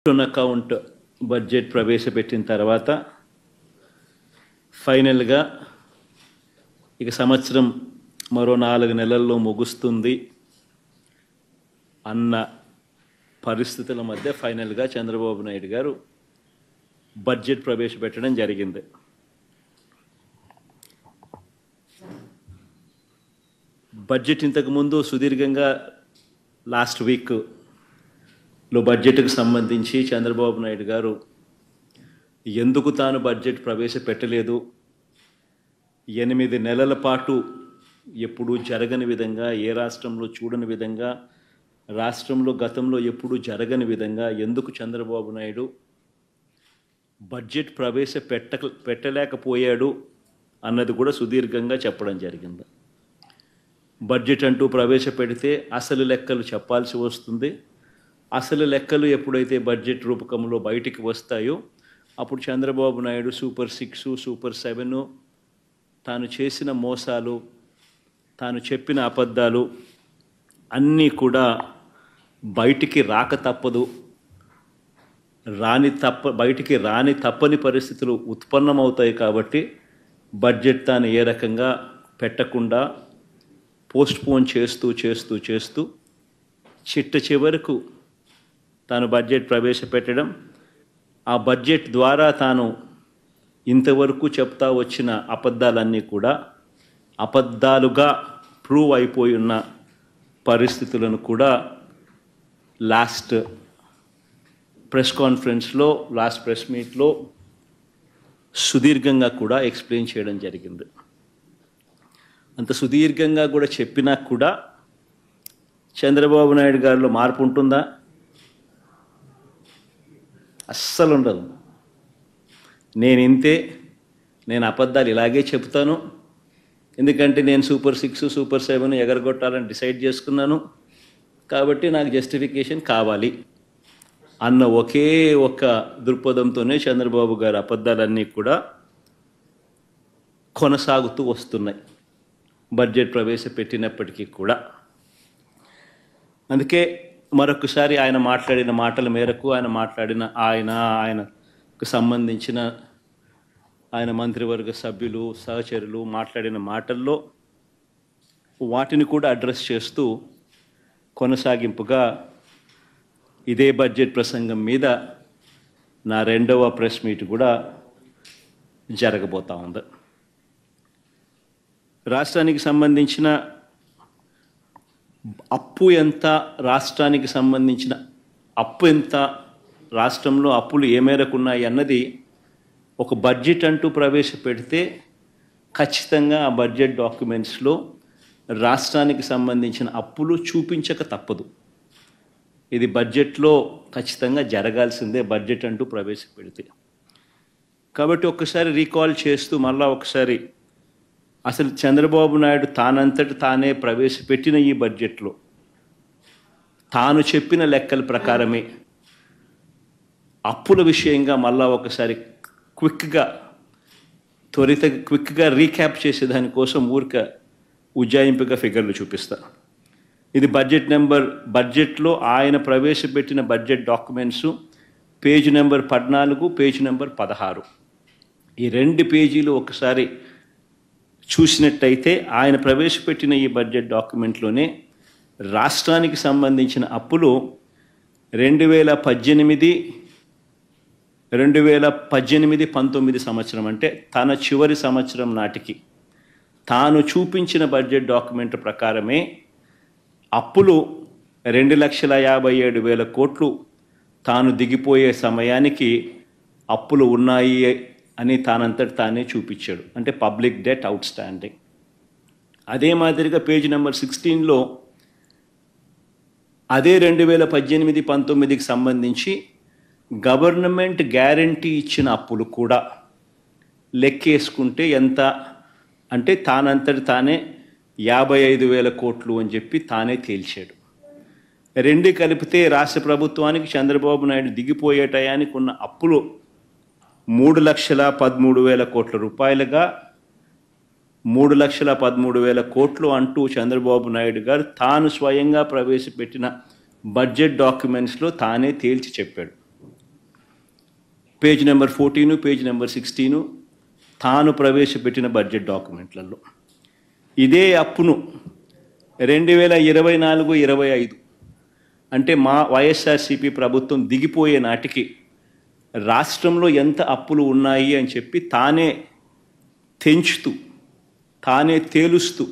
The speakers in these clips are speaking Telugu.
అకౌంట్ బడ్జెట్ ప్రవేశపెట్టిన తర్వాత ఫైనల్గా ఇక సంవత్సరం మరో 4 నెలల్లో ముగుస్తుంది అన్న పరిస్థితుల మధ్య ఫైనల్గా చంద్రబాబు నాయుడు గారు బడ్జెట్ ప్రవేశపెట్టడం జరిగింది. బడ్జెట్ ఇంతకుముందు సుదీర్ఘంగా లాస్ట్ వీక్లో బడ్జెట్కు సంబంధించి చంద్రబాబు నాయుడు గారు ఎందుకు తాను బడ్జెట్ ప్రవేశపెట్టలేదు, 8 నెలల పాటు ఎప్పుడూ జరగని విధంగా, ఏ రాష్ట్రంలో చూడని విధంగా, రాష్ట్రంలో గతంలో ఎప్పుడూ జరగని విధంగా ఎందుకు చంద్రబాబు నాయుడు బడ్జెట్ పెట్టలేకపోయాడు అన్నది కూడా సుదీర్ఘంగా చెప్పడం జరిగింది. బడ్జెట్ అంటూ ప్రవేశపెడితే అసలు లెక్కలు చెప్పాల్సి వస్తుంది. అసలు లెక్కలు ఎప్పుడైతే బడ్జెట్ రూపకంలో బయటికి వస్తాయో అప్పుడు చంద్రబాబు నాయుడు సూపర్ 6, సూపర్ 7, తాను చేసిన మోసాలు, తాను చెప్పిన అబద్ధాలు అన్నీ కూడా బయటికి రాక తప్పదు. బయటికి రాని తప్పని పరిస్థితులు ఉత్పన్నమవుతాయి. కాబట్టి బడ్జెట్ తాను ఏ రకంగా పెట్టకుండా పోస్ట్పోన్ చేస్తూ చిట్ట చివరకు తాను బడ్జెట్ ప్రవేశపెట్టడం, ఆ బడ్జెట్ ద్వారా తాను ఇంతవరకు చెప్తా వచ్చిన అబద్ధాలన్నీ కూడా అబద్ధాలుగా ప్రూవ్ అయిపోయి ఉన్న పరిస్థితులను కూడా లాస్ట్ ప్రెస్ కాన్ఫరెన్స్లో, లాస్ట్ ప్రెస్ మీట్లో సుదీర్ఘంగా కూడా ఎక్స్ప్లెయిన్ చేయడం జరిగింది. అంత సుదీర్ఘంగా కూడా చెప్పినా కూడా చంద్రబాబు నాయుడు గారిలో మార్పు ఉంటుందా? అస్సలు ఉండదు. నేను అబద్ధాలు ఇలాగే చెప్తాను, ఎందుకంటే నేను సూపర్ 6, సూపర్ 7 ఎగరగొట్టాలని డిసైడ్ చేసుకున్నాను, కాబట్టి నాకు జస్టిఫికేషన్ కావాలి అన్న ఒకే ఒక దృక్పథంతోనే చంద్రబాబు గారి అబద్ధాలన్నీ కూడా కొనసాగుతూ వస్తున్నాయి బడ్జెట్ ప్రవేశపెట్టినప్పటికీ కూడా. అందుకే మరొకసారి ఆయన మాట్లాడిన మాటల మేరకు, ఆయనకు సంబంధించిన ఆయన మంత్రివర్గ సభ్యులు, సహచరులు మాట్లాడిన మాటల్లో వాటిని కూడా అడ్రస్ చేస్తూ కొనసాగింపుగా ఇదే బడ్జెట్ ప్రసంగం మీద నా 2వ ప్రెస్ మీట్ కూడా జరగబోతా ఉంది. రాష్ట్రానికి సంబంధించిన అప్పు ఎంత, రాష్ట్రానికి సంబంధించిన అప్పు ఎంత, రాష్ట్రంలో అప్పులు ఏ మేరకు ఉన్నాయి అన్నది ఒక బడ్జెట్ అంటూ ప్రవేశపెడితే ఖచ్చితంగా ఆ బడ్జెట్ డాక్యుమెంట్స్లో రాష్ట్రానికి సంబంధించిన అప్పులు చూపించక తప్పదు. ఇది బడ్జెట్లో ఖచ్చితంగా జరగాల్సిందే బడ్జెట్ అంటూ ప్రవేశపెడితే. కాబట్టి ఒక్కసారి రీకాల్ చేస్తూ మళ్ళా ఒకసారి అసలు చంద్రబాబు నాయుడు తానంతటి తానే ప్రవేశపెట్టిన ఈ బడ్జెట్లో తాను చెప్పిన లెక్కల ప్రకారమే అప్పుల విషయంగా మళ్ళా ఒకసారి క్విక్గా రీక్యాప్ చేసే దానికోసం ఉజ్జాయింపుగా ఫిగర్లు చూపిస్తా. ఇది బడ్జెట్లో ఆయన ప్రవేశపెట్టిన budget documents page number 14, page number 16. ఈ 2 పేజీలు ఒకసారి చూసినట్టయితే ఆయన ప్రవేశపెట్టిన ఈ బడ్జెట్ డాక్యుమెంట్లోనే రాష్ట్రానికి సంబంధించిన అప్పులు 2018-19 సంవత్సరం, అంటే తన చివరి సంవత్సరం నాటికి తాను చూపించిన బడ్జెట్ డాక్యుమెంట్ ప్రకారమే అప్పులు 2,57,700 కోట్లు తాను దిగిపోయే సమయానికి అప్పులు ఉన్నాయి అని తానంతటి తానే చూపించాడు. అంటే పబ్లిక్ డెట్ అవుట్ స్టాండింగ్. అదే మాదిరిగా పేజ్ నెంబర్ 16లో అదే 2018-19కి సంబంధించి గవర్నమెంట్ గ్యారంటీ ఇచ్చిన అప్పులు కూడా లెక్కేసుకుంటే ఎంత అంటే తానంతటి తానే 55,000 కోట్లు అని చెప్పి తానే తేల్చాడు. 2 కలిపితే రాష్ట్ర ప్రభుత్వానికి చంద్రబాబు నాయుడు దిగిపోయే టయానికి ఉన్న అప్పులు 3,13,000 కోట్ల రూపాయలుగా 3,13,000 కోట్లు అంటూ చంద్రబాబు నాయుడు గారు తాను స్వయంగా ప్రవేశపెట్టిన బడ్జెట్ డాక్యుమెంట్స్లో తానే తేల్చి చెప్పాడు. పేజ్ నెంబర్ 14, పేజ్ నెంబర్ 16 తాను ప్రవేశపెట్టిన బడ్జెట్ డాక్యుమెంట్లలో ఇదే అప్పును 2024-25 అంటే మా వైఎస్ఆర్సీపీ ప్రభుత్వం దిగిపోయే నాటికి రాష్ట్రంలో ఎంత అప్పులు ఉన్నాయి అని చెప్పి తానే తెంచుతూ, తానే తేలుస్తూ,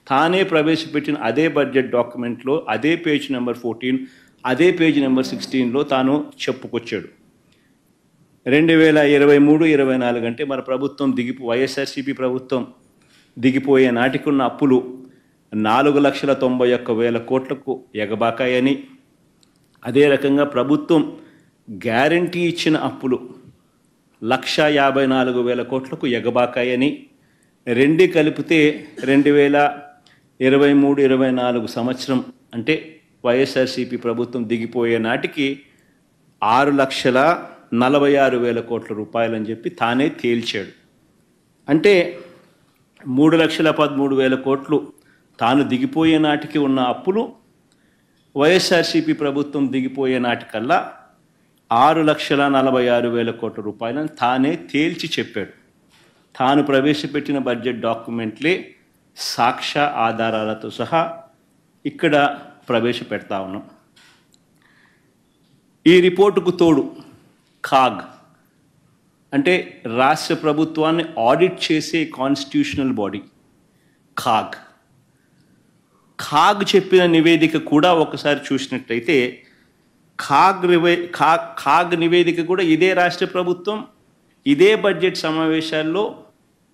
తానే ప్రవేశపెట్టిన అదే బడ్జెట్ డాక్యుమెంట్లో అదే పేజ్ నెంబర్ 14, అదే పేజ్ నెంబర్ 16లో తాను చెప్పుకొచ్చాడు. 2023-24 అంటే మన ప్రభుత్వం వైఎస్ఆర్సీపీ ప్రభుత్వం దిగిపోయే నాటికున్న అప్పులు 4,91,000 కోట్లకు ఎగబాకాయని, అదే రకంగా ప్రభుత్వం గ్యారంటీ ఇచ్చిన అప్పులు 1,54,000 కోట్లకు ఎగబాకాయని, రెండు కలిపితే 2023-24 సంవత్సరం అంటే వైఎస్ఆర్సీపీ ప్రభుత్వం దిగిపోయే నాటికి 6,46,000 కోట్ల రూపాయలని చెప్పి తానే తేల్చాడు. అంటే 3,13,000 కోట్లు తాను దిగిపోయే నాటికి ఉన్న అప్పులు వైఎస్ఆర్సీపీ ప్రభుత్వం దిగిపోయే నాటికల్లా 6,46,000 కోట్ల రూపాయలను తానే తేల్చి చెప్పాడు. తాను ప్రవేశపెట్టిన బడ్జెట్ డాక్యుమెంట్లే సాక్ష్య ఆధారాలతో సహా ఇక్కడ ప్రవేశపెడతా ఉన్నాం. ఈ రిపోర్టుకు తోడు కాగ్ అంటే రాష్ట్ర ప్రభుత్వాన్ని ఆడిట్ చేసే కాన్స్టిట్యూషనల్ బాడీ కాగ్ చెప్పిన నివేదిక కూడా ఒకసారి చూసినట్లయితే కాగ్ నివేదిక కూడా ఇదే రాష్ట్ర ప్రభుత్వం ఇదే బడ్జెట్ సమావేశాల్లో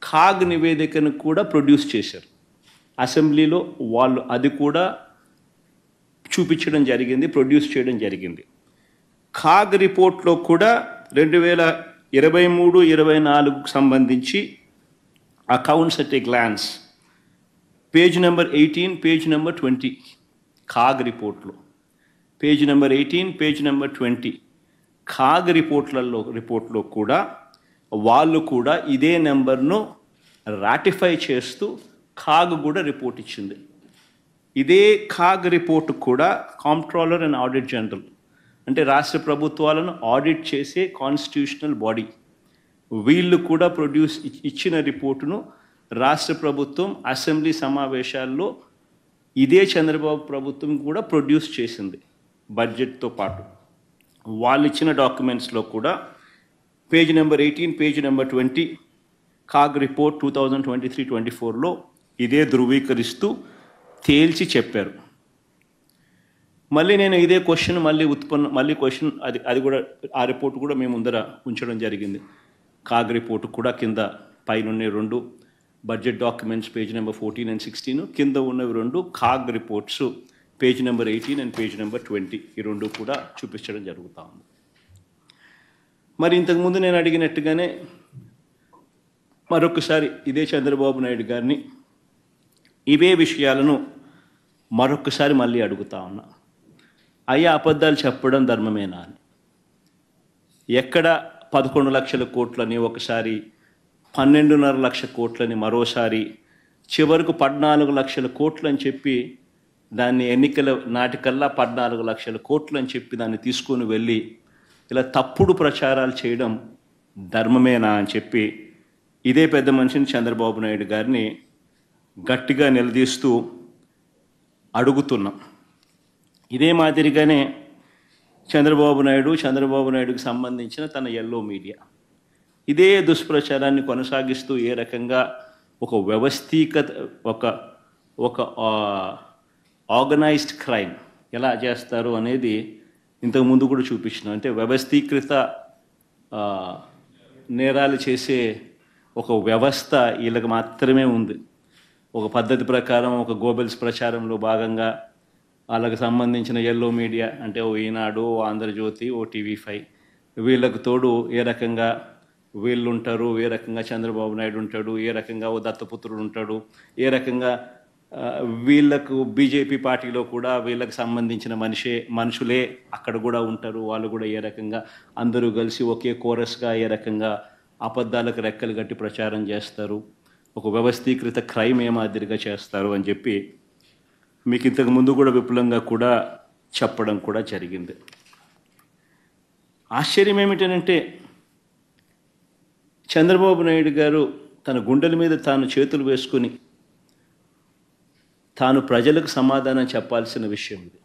కాగ్ నివేదికను కూడా ప్రొడ్యూస్ చేశారు. అసెంబ్లీలో వాళ్ళు అది కూడా చూపించడం జరిగింది, ప్రొడ్యూస్ చేయడం జరిగింది. కాగ్ రిపోర్ట్లో కూడా 2023-24 సంబంధించి accounts at a glance page number 18, page number 20 CAG రిపోర్ట్లో page number 18, page number 20 CAG రిపోర్ట్లో కూడా వాళ్ళు కూడా ఇదే నెంబర్ను రాటిఫై చేస్తూ కాగ్ కూడా రిపోర్ట్ ఇచ్చింది. ఇదే కాగ్ రిపోర్ట్ కూడా కాంప్ట్రోలర్ అండ్ ఆడిట్ జనరల్ అంటే రాష్ట్ర ప్రభుత్వాలను ఆడిట్ చేసే కాన్స్టిట్యూషనల్ బాడీ వీళ్ళు కూడా ఇచ్చిన రిపోర్టును రాష్ట్ర ప్రభుత్వం అసెంబ్లీ సమావేశాల్లో ఇదే చంద్రబాబు ప్రభుత్వం కూడా ప్రొడ్యూస్ చేసింది. బడ్జెట్తో పాటు వాళ్ళు ఇచ్చిన డాక్యుమెంట్స్లో కూడా page number 18, page number 20 CAG report 2023-24లో ఇదే ధృవీకరిస్తూ తేల్చి చెప్పారు. మళ్ళీ నేను ఇదే క్వశ్చన్ మళ్ళీ క్వశ్చన్ అది కూడా ఆ రిపోర్ట్ కూడా మేము ముందర ఉంచడం జరిగింది. కాగ్ రిపోర్టు కూడా కింద పైన 2 budget documents page number 14 and 16, కింద ఉన్నవి 2 CAG reports page number 18 and page number 20 ఈ 2 కూడా చూపించడం జరుగుతూ ఉంది. మరి ఇంతకుముందు నేను అడిగినట్టుగానే మరొకసారి ఇదే చంద్రబాబు నాయుడు గారిని ఇవే విషయాలను మరొకసారి మళ్ళీ అడుగుతా ఉన్నా. అయ్యా అబద్ధాలు చెప్పడం ధర్మమేనా అని. ఎక్కడ 11 లక్షల కోట్లని ఒకసారి, 12.5 లక్షల కోట్లని మరోసారి, చివరకు 14 లక్షల కోట్లు అని చెప్పి దాన్ని ఎన్నికల నాటికల్లా 14 లక్షల కోట్లు అని చెప్పి దాన్ని తీసుకొని వెళ్ళి ఇలా తప్పుడు ప్రచారాలు చేయడం ధర్మమేనా అని చెప్పి ఇదే పెద్ద మనిషిని చంద్రబాబు నాయుడు గారిని గట్టిగా నిలదీస్తూ అడుగుతున్నాం. ఇదే మాదిరిగానే చంద్రబాబు నాయుడుకి సంబంధించిన తన ఎల్లో మీడియా ఇదే దుష్ప్రచారాన్ని కొనసాగిస్తూ ఏ రకంగా ఒక ఒక ఆర్గనైజ్డ్ క్రైమ్ ఎలా చేస్తారు అనేది ఇంతకుముందు కూడా చూపించిన, అంటే వ్యవస్థీకృత నేరాలు చేసే ఒక వ్యవస్థ వీళ్ళకి మాత్రమే ఉంది. ఒక పద్ధతి ప్రకారం ఒక గోబెల్స్ ప్రచారంలో భాగంగా వాళ్ళకి సంబంధించిన ఎల్లో మీడియా అంటే ఓ ఈనాడు, ఓ ఆంధ్రజ్యోతి, ఓ TV5 వీళ్ళకు తోడు ఏ రకంగా వీళ్ళు ఉంటారు, ఏ రకంగా చంద్రబాబు నాయుడు ఉంటాడు, ఏ రకంగా ఓ దత్తపుత్రుడు ఉంటాడు, ఏ రకంగా వీళ్ళకు బీజేపీ పార్టీలో కూడా వీళ్ళకి సంబంధించిన మనుషులే అక్కడ కూడా ఉంటారు, వాళ్ళు కూడా ఏ రకంగా అందరూ కలిసి ఒకే కోరస్గా ఏ రకంగా అబద్ధాలకు రెక్కలు కట్టి ప్రచారం చేస్తారు, ఒక వ్యవస్థీకృత క్రైమ్ ఏ మాదిరిగా చేస్తారు అని చెప్పి మీకు ఇంతకు ముందు కూడా విపులంగా కూడా చెప్పడం కూడా జరిగింది. ఆశ్చర్యం ఏమిటంటే చంద్రబాబు నాయుడు గారు తన గుండెల మీద తాను చేతులు వేసుకుని తాను ప్రజలకు సమాధానం చెప్పాల్సిన విషయం ఇది.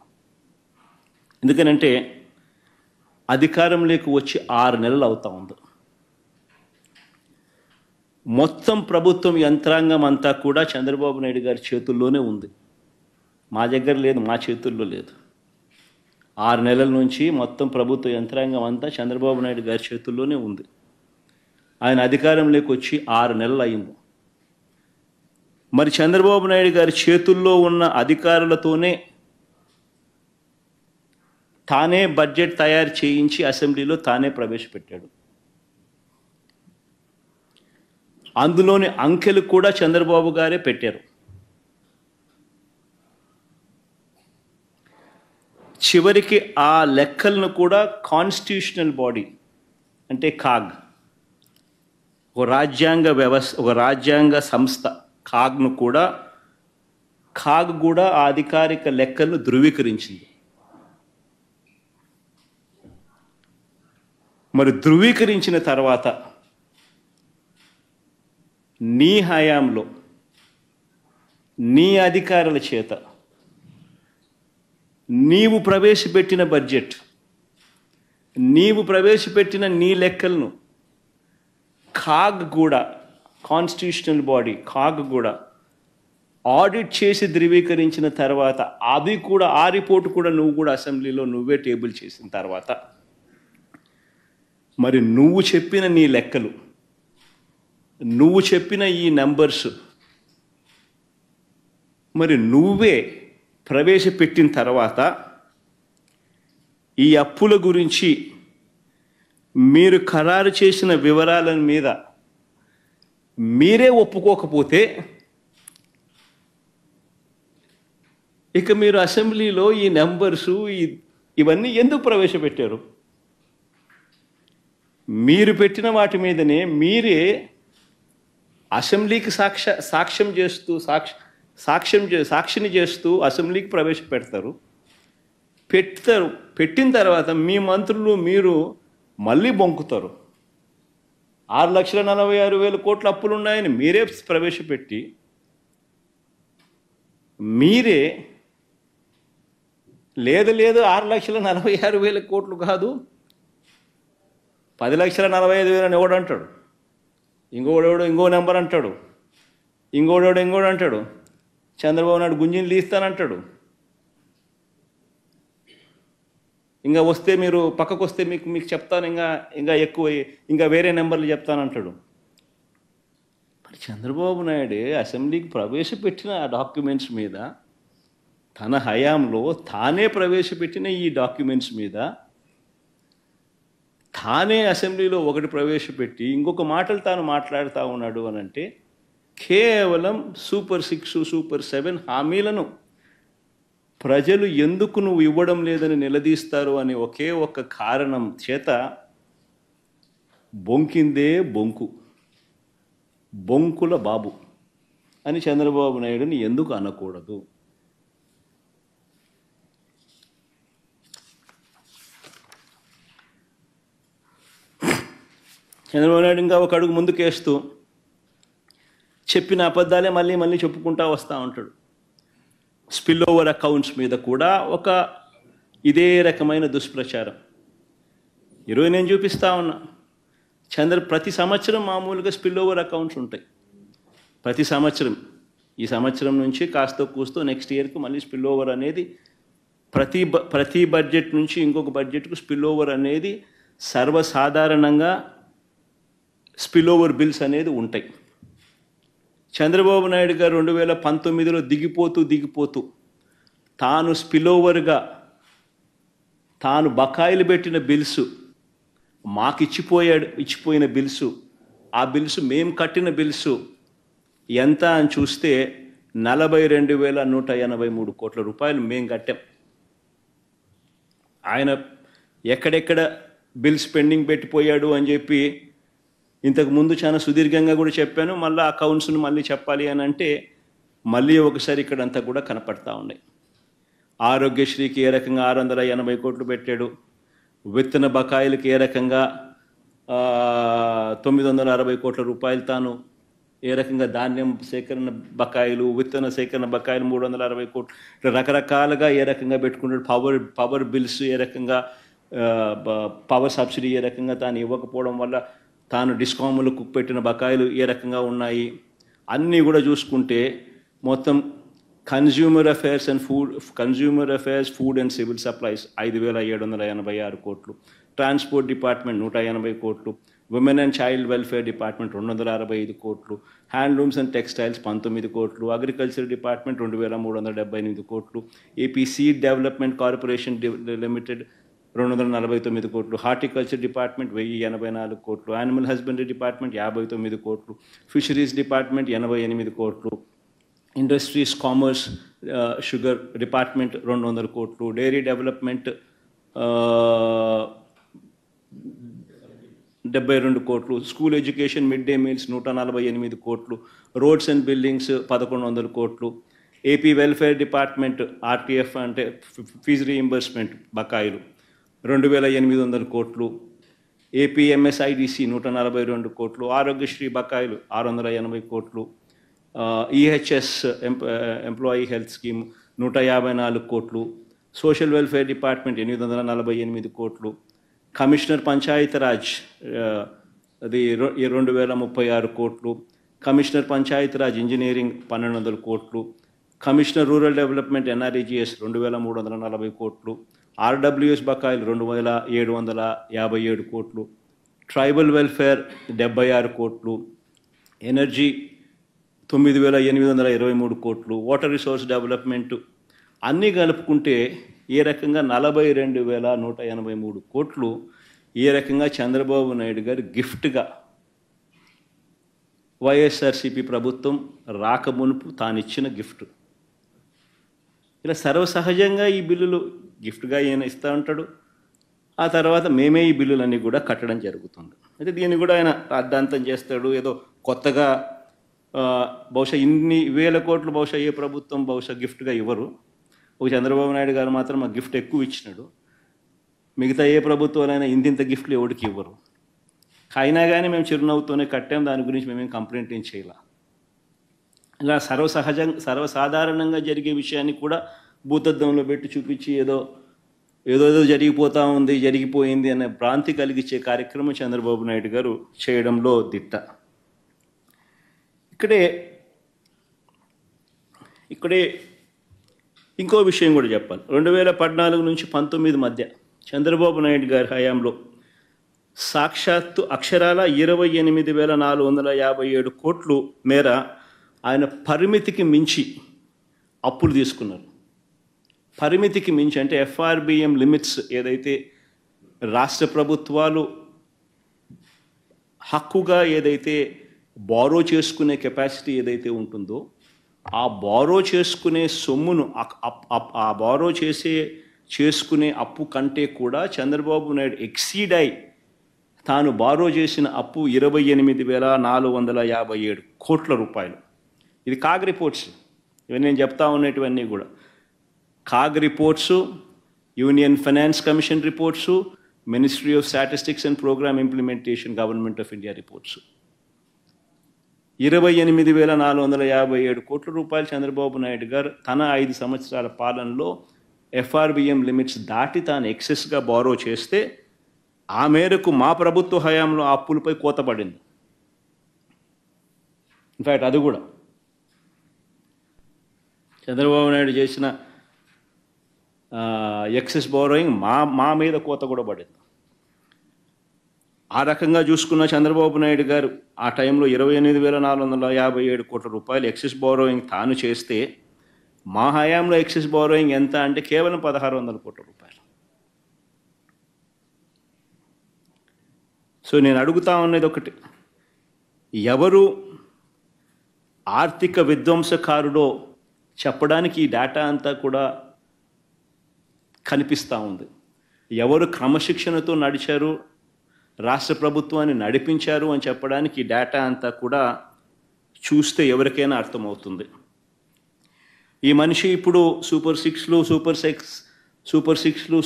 ఎందుకనంటే అధికారంలోకి వచ్చి 6 నెలలు అవుతా ఉంది. మొత్తం ప్రభుత్వం యంత్రాంగం అంతా కూడా చంద్రబాబు నాయుడు గారి చేతుల్లోనే ఉంది. మా దగ్గర లేదు, మా చేతుల్లో లేదు. 6 నెలల నుంచి మొత్తం ప్రభుత్వ యంత్రాంగం అంతా చంద్రబాబు నాయుడు గారి చేతుల్లోనే ఉంది. ఆయన అధికారంలోకి వచ్చి 6 నెలలు అయింది. మరి చంద్రబాబు నాయుడు గారి చేతుల్లో ఉన్న అధికారులతోనే తానే బడ్జెట్ తయారు చేయించి అసెంబ్లీలో తానే ప్రవేశపెట్టాడు. అందులోని అంకెలు కూడా చంద్రబాబు గారే పెట్టారు. చివరికి ఆ లెక్కలను కూడా కాన్స్టిట్యూషనల్ బాడీ అంటే కాగ్, ఒక రాజ్యాంగ వ్యవస్థ, ఒక రాజ్యాంగ సంస్థ కాగ్ కూడా ఆ అధికారిక లెక్కలను ధృవీకరించింది. మరి ధృవీకరించిన తర్వాత నీ హయాంలో నీ అధికారుల చేత నీవు ప్రవేశపెట్టిన బడ్జెట్, నీవు ప్రవేశపెట్టిన నీ లెక్కలను కాగ్ కూడా, కాన్స్టిట్యూషనల్ బాడీ కాగ్ కూడా ఆడిట్ చేసి ధృవీకరించిన తర్వాత అది కూడా, ఆ రిపోర్ట్ కూడా నువ్వు కూడా అసెంబ్లీలో నువ్వే టేబుల్ చేసిన తర్వాత మరి నువ్వు చెప్పిన నీ లెక్కలు, నువ్వు చెప్పిన ఈ నెంబర్స్ మరి నువ్వే ప్రవేశపెట్టిన తర్వాత ఈ అప్పుల గురించి మీరు ఖరారు చేసిన వివరాల మీద మీరే ఒప్పుకోకపోతే ఇక మీరు అసెంబ్లీలో ఈ నెంబర్సు ఇవన్నీ ఎందుకు ప్రవేశపెట్టారు? మీరు పెట్టిన వాటి మీదనే మీరే అసెంబ్లీకి సాక్షిని చేస్తూ అసెంబ్లీకి ప్రవేశపెడతారు. పెట్టిన తర్వాత మీ మంత్రులు మీరు మళ్ళీ బొంకుతారు. 6,46,000 కోట్ల అప్పులు ఉన్నాయని మీరే ప్రవేశపెట్టి మీరే లేదు 6,46,000 కోట్లు కాదు 10,45,000 అని ఎవడు అంటాడు, ఇంకోడెవడో ఇంకో నెంబర్ అంటాడు, ఇంకోడెవడో ఇంకోడు అంటాడు, చంద్రబాబు నాయుడు గుంజిని తీస్తానంటాడు. ఇంకా వస్తే మీరు పక్కకు వస్తే మీకు చెప్తాను, ఇంకా ఎక్కువ, ఇంకా వేరే నెంబర్లు చెప్తానంటాడు. మరి చంద్రబాబు నాయుడు అసెంబ్లీకి ప్రవేశపెట్టిన ఆ డాక్యుమెంట్స్ మీద, తన హయాంలో తానే ప్రవేశపెట్టిన ఈ డాక్యుమెంట్స్ మీద తానే అసెంబ్లీలో ఒకటి ప్రవేశపెట్టి ఇంకొక మాటలు తాను మాట్లాడుతూ ఉన్నాడు అని అంటే కేవలం సూపర్ 6, సూపర్ 7 హామీలను ప్రజలు ఎందుకు నువ్వు ఇవ్వడం లేదని నిలదీస్తారు అనే ఒకే ఒక్క కారణం చేత బొంకిందే బొంకుల బాబు అని చంద్రబాబు నాయుడుని ఎందుకు అనకూడదు? చంద్రబాబు నాయుడు ఇంకా ఒక అడుగు ముందుకేస్తూ చెప్పిన అబద్ధాలే మళ్ళీ చెప్పుకుంటూ వస్తూ ఉంటాడు. స్పిల్ ఓవర్ అకౌంట్స్ మీద కూడా ఒక ఇదే రకమైన దుష్ప్రచారం. ఈరోజు నేను చూపిస్తూ ఉన్నా, ప్రతి సంవత్సరం మామూలుగా స్పిల్ ఓవర్ అకౌంట్స్ ఉంటాయి. ప్రతి సంవత్సరం, ఈ సంవత్సరం నుంచి కాస్త కూస్తూ నెక్స్ట్ ఇయర్కి మళ్ళీ స్పిల్ ఓవర్ అనేది ప్రతి బడ్జెట్ నుంచి ఇంకొక బడ్జెట్కు స్పిల్ ఓవర్ అనేది సర్వసాధారణంగా స్పిల్ ఓవర్ బిల్స్ అనేది ఉంటాయి. చంద్రబాబు నాయుడు గారు 2019లో దిగిపోతూ తాను స్పిల్ ఓవర్గా తాను బకాయిలు పెట్టిన బిల్సు, మాకు ఇచ్చిపోయిన బిల్సు, ఆ బిల్సు మేము కట్టిన బిల్సు ఎంత అని చూస్తే 42,183 కోట్ల రూపాయలు మేము కట్టాం. ఆయన ఎక్కడెక్కడ బిల్స్ పెండింగ్ పెట్టిపోయాడు అని చెప్పి ఇంతకుముందు చాలా సుదీర్ఘంగా కూడా చెప్పాను. మళ్ళీ అకౌంట్స్ను మళ్ళీ చెప్పాలి అని అంటే మళ్ళీ ఒకసారి ఇక్కడంతా కూడా కనపడతా ఉన్నాయి. ఆరోగ్యశ్రీకి ఏ రకంగా 680 కోట్లు పెట్టాడు, విత్తన బకాయిలకి ఏ రకంగా 960 కోట్ల రూపాయలు తాను ఏ రకంగా ధాన్యం సేకరణ బకాయిలు, విత్తన సేకరణ బకాయిలు 360 కోట్లు, ఇట్లా రకరకాలుగా ఏ రకంగా పెట్టుకుంటాడు. పవర్ బిల్స్ ఏ రకంగా, పవర్ సబ్సిడీ ఏ రకంగా తాను ఇవ్వకపోవడం వల్ల తాను డిస్కాములకు పెట్టిన బకాయిలు ఏ రకంగా ఉన్నాయి అన్నీ కూడా చూసుకుంటే మొత్తం consumer affairs food and civil supplies 5,786 కోట్లు, ట్రాన్స్పోర్ట్ డిపార్ట్మెంట్ 180 కోట్లు, women and child welfare department 265 కోట్లు, హ్యాండ్లూమ్స్ అండ్ టెక్స్టైల్స్ 19 కోట్లు, అగ్రికల్చర్ డిపార్ట్మెంట్ 2,378 కోట్లు, AP seed development corporation limited 249 కోట్లు, హార్టికల్చర్ డిపార్ట్మెంట్ 1,084 కోట్లు, యానిమల్ హస్బెండరీ డిపార్ట్మెంట్ 59 కోట్లు, ఫిషరీస్ డిపార్ట్మెంట్ 88 కోట్లు, ఇండస్ట్రీస్ కామర్స్ షుగర్ డిపార్ట్మెంట్ 200 కోట్లు, డైరీ డెవలప్మెంట్ 72 కోట్లు, school education mid day meals 148 కోట్లు, రోడ్స్ అండ్ బిల్డింగ్స్ 1,100 కోట్లు, ఏపీ వెల్ఫేర్ డిపార్ట్మెంట్ ఆర్టీఎఫ్ అంటే ఫీజు రీయింబర్స్మెంట్ బకాయిలు 2,800 కోట్లు, ఏపీ ఎంఎస్ఐడిసి 142 కోట్లు, ఆరోగ్యశ్రీ బకాయిలు 680 కోట్లు, ఈహెచ్ఎస్ ఎంప్లాయీ హెల్త్ స్కీమ్ 154 కోట్లు, సోషల్ వెల్ఫేర్ డిపార్ట్మెంట్ 848 కోట్లు, కమిషనర్ పంచాయతీరాజ్ అది 2,036 కోట్లు, కమిషనర్ పంచాయతీరాజ్ ఇంజనీరింగ్ 1,200 కోట్లు, కమిషనర్ రూరల్ డెవలప్మెంట్ ఎన్ఆర్ఈజీఎస్ 2,340 కోట్లు, ఆర్డబ్ల్యూఎస్ బకాయిలు 2,757 కోట్లు, ట్రైబల్ వెల్ఫేర్ 76 కోట్లు, ఎనర్జీ 9,823 కోట్లు, వాటర్ రిసోర్స్ డెవలప్మెంట్ అన్నీ కలుపుకుంటే ఏ రకంగా 42,183 కోట్లు ఏ రకంగా చంద్రబాబు నాయుడు గారు గిఫ్ట్గా వైఎస్ఆర్సీపీ ప్రభుత్వం రాకమునుపు తానిచ్చిన గిఫ్ట్. ఇలా సర్వసహజంగా ఈ బిల్లులు గిఫ్ట్గా ఈయన ఇస్తూ ఉంటాడు. ఆ తర్వాత మేమే ఈ బిల్లులన్నీ కూడా కట్టడం జరుగుతుంది. అయితే దీన్ని కూడా ఆయన అర్థాంతం చేస్తాడు. ఏదో కొత్తగా బహుశా ఇన్ని వేల కోట్లు బహుశా ఏ ప్రభుత్వం బహుశా గిఫ్ట్గా ఇవ్వరు. ఒక చంద్రబాబు నాయుడు గారు మాత్రం ఆ గిఫ్ట్ ఎక్కువ ఇచ్చినాడు. మిగతా ఏ ప్రభుత్వాలైనా ఇంతింత గిఫ్ట్లు ఎవరికి ఇవ్వరు. అయినా కానీ మేము చిరునవ్వుతోనే కట్టాం, దాని గురించి మేమేం కంప్లైంట్ ఏం చేయాల. ఇలా సర్వసాధారణంగా జరిగే విషయాన్ని కూడా భూతద్దంలో పెట్టి చూపించి ఏదో జరిగిపోతూ ఉంది, జరిగిపోయింది అనే భ్రాంతి కలిగించే కార్యక్రమం చంద్రబాబు నాయుడు గారు చేయడంలో దిట్ట. ఇక్కడే ఇంకో విషయం కూడా చెప్పాలి. 2014 నుంచి 19 మధ్య చంద్రబాబు నాయుడు గారి హయాంలో సాక్షాత్తు అక్షరాల 28,457 కోట్లు మేర ఆయన పరిమితికి మించి అప్పులు తీసుకున్నారు. పరిమితికి మించి అంటే ఎఫ్ఆర్బిఎం లిమిట్స్ ఏదైతే రాష్ట్ర ప్రభుత్వాలు హక్కుగా ఏదైతే బారో చేసుకునే కెపాసిటీ ఏదైతే ఉంటుందో ఆ బారో చేసుకునే సొమ్మును ఆ బారో చేసుకునే అప్పు కంటే కూడా చంద్రబాబు నాయుడు ఎక్సీడ్ అయి తాను బారో చేసిన అప్పు 28,457 కోట్ల రూపాయలు. ఇది కాగ్ రిపోర్ట్స్. ఇవన్నీ నేను చెప్తా ఉన్నటువంటివన్నీ కూడా CAG reports, union finance commission reports, ministry of statistics and programme implementation government of India reports. 28,457 కోట్ల రూపాయలు చంద్రబాబు నాయుడు గారు తన 5 సంవత్సరాల పాలనలో ఎఫ్ఆర్బిఎం లిమిట్స్ దాటి తాను ఎక్సెస్గా బారో చేస్తే ఆ మేరకు మా ప్రభుత్వ హయాంలో ఆ అప్పులపై కోత పడింది. ఇన్ఫ్యాక్ట్ అది కూడా చంద్రబాబు నాయుడు చేసిన ఎక్సెస్ బారోయింగ్ మా మీద కోత కూడా పడింది. ఆ రకంగా చూసుకున్న చంద్రబాబు నాయుడు గారు ఆ టైంలో 28,457 కోట్ల రూపాయలు ఎక్సెస్ బారోయింగ్ తాను చేస్తే మా హయాంలో ఎక్సెస్ బారోయింగ్ ఎంత అంటే కేవలం 1,600 కోట్ల రూపాయలు. సో నేను అడుగుతా ఉన్నది ఒకటి, ఎవరు ఆర్థిక విధ్వంసకారుడో చెప్పడానికి ఈ డేటా అంతా కూడా కనిపిస్తూ ఉంది. ఎవరు క్రమశిక్షణతో నడిచారు, రాష్ట్ర ప్రభుత్వాన్ని నడిపించారు అని చెప్పడానికి ఈ డేటా అంతా కూడా చూస్తే ఎవరికైనా అర్థమవుతుంది. ఈ మనిషి ఇప్పుడు సూపర్ 6లు,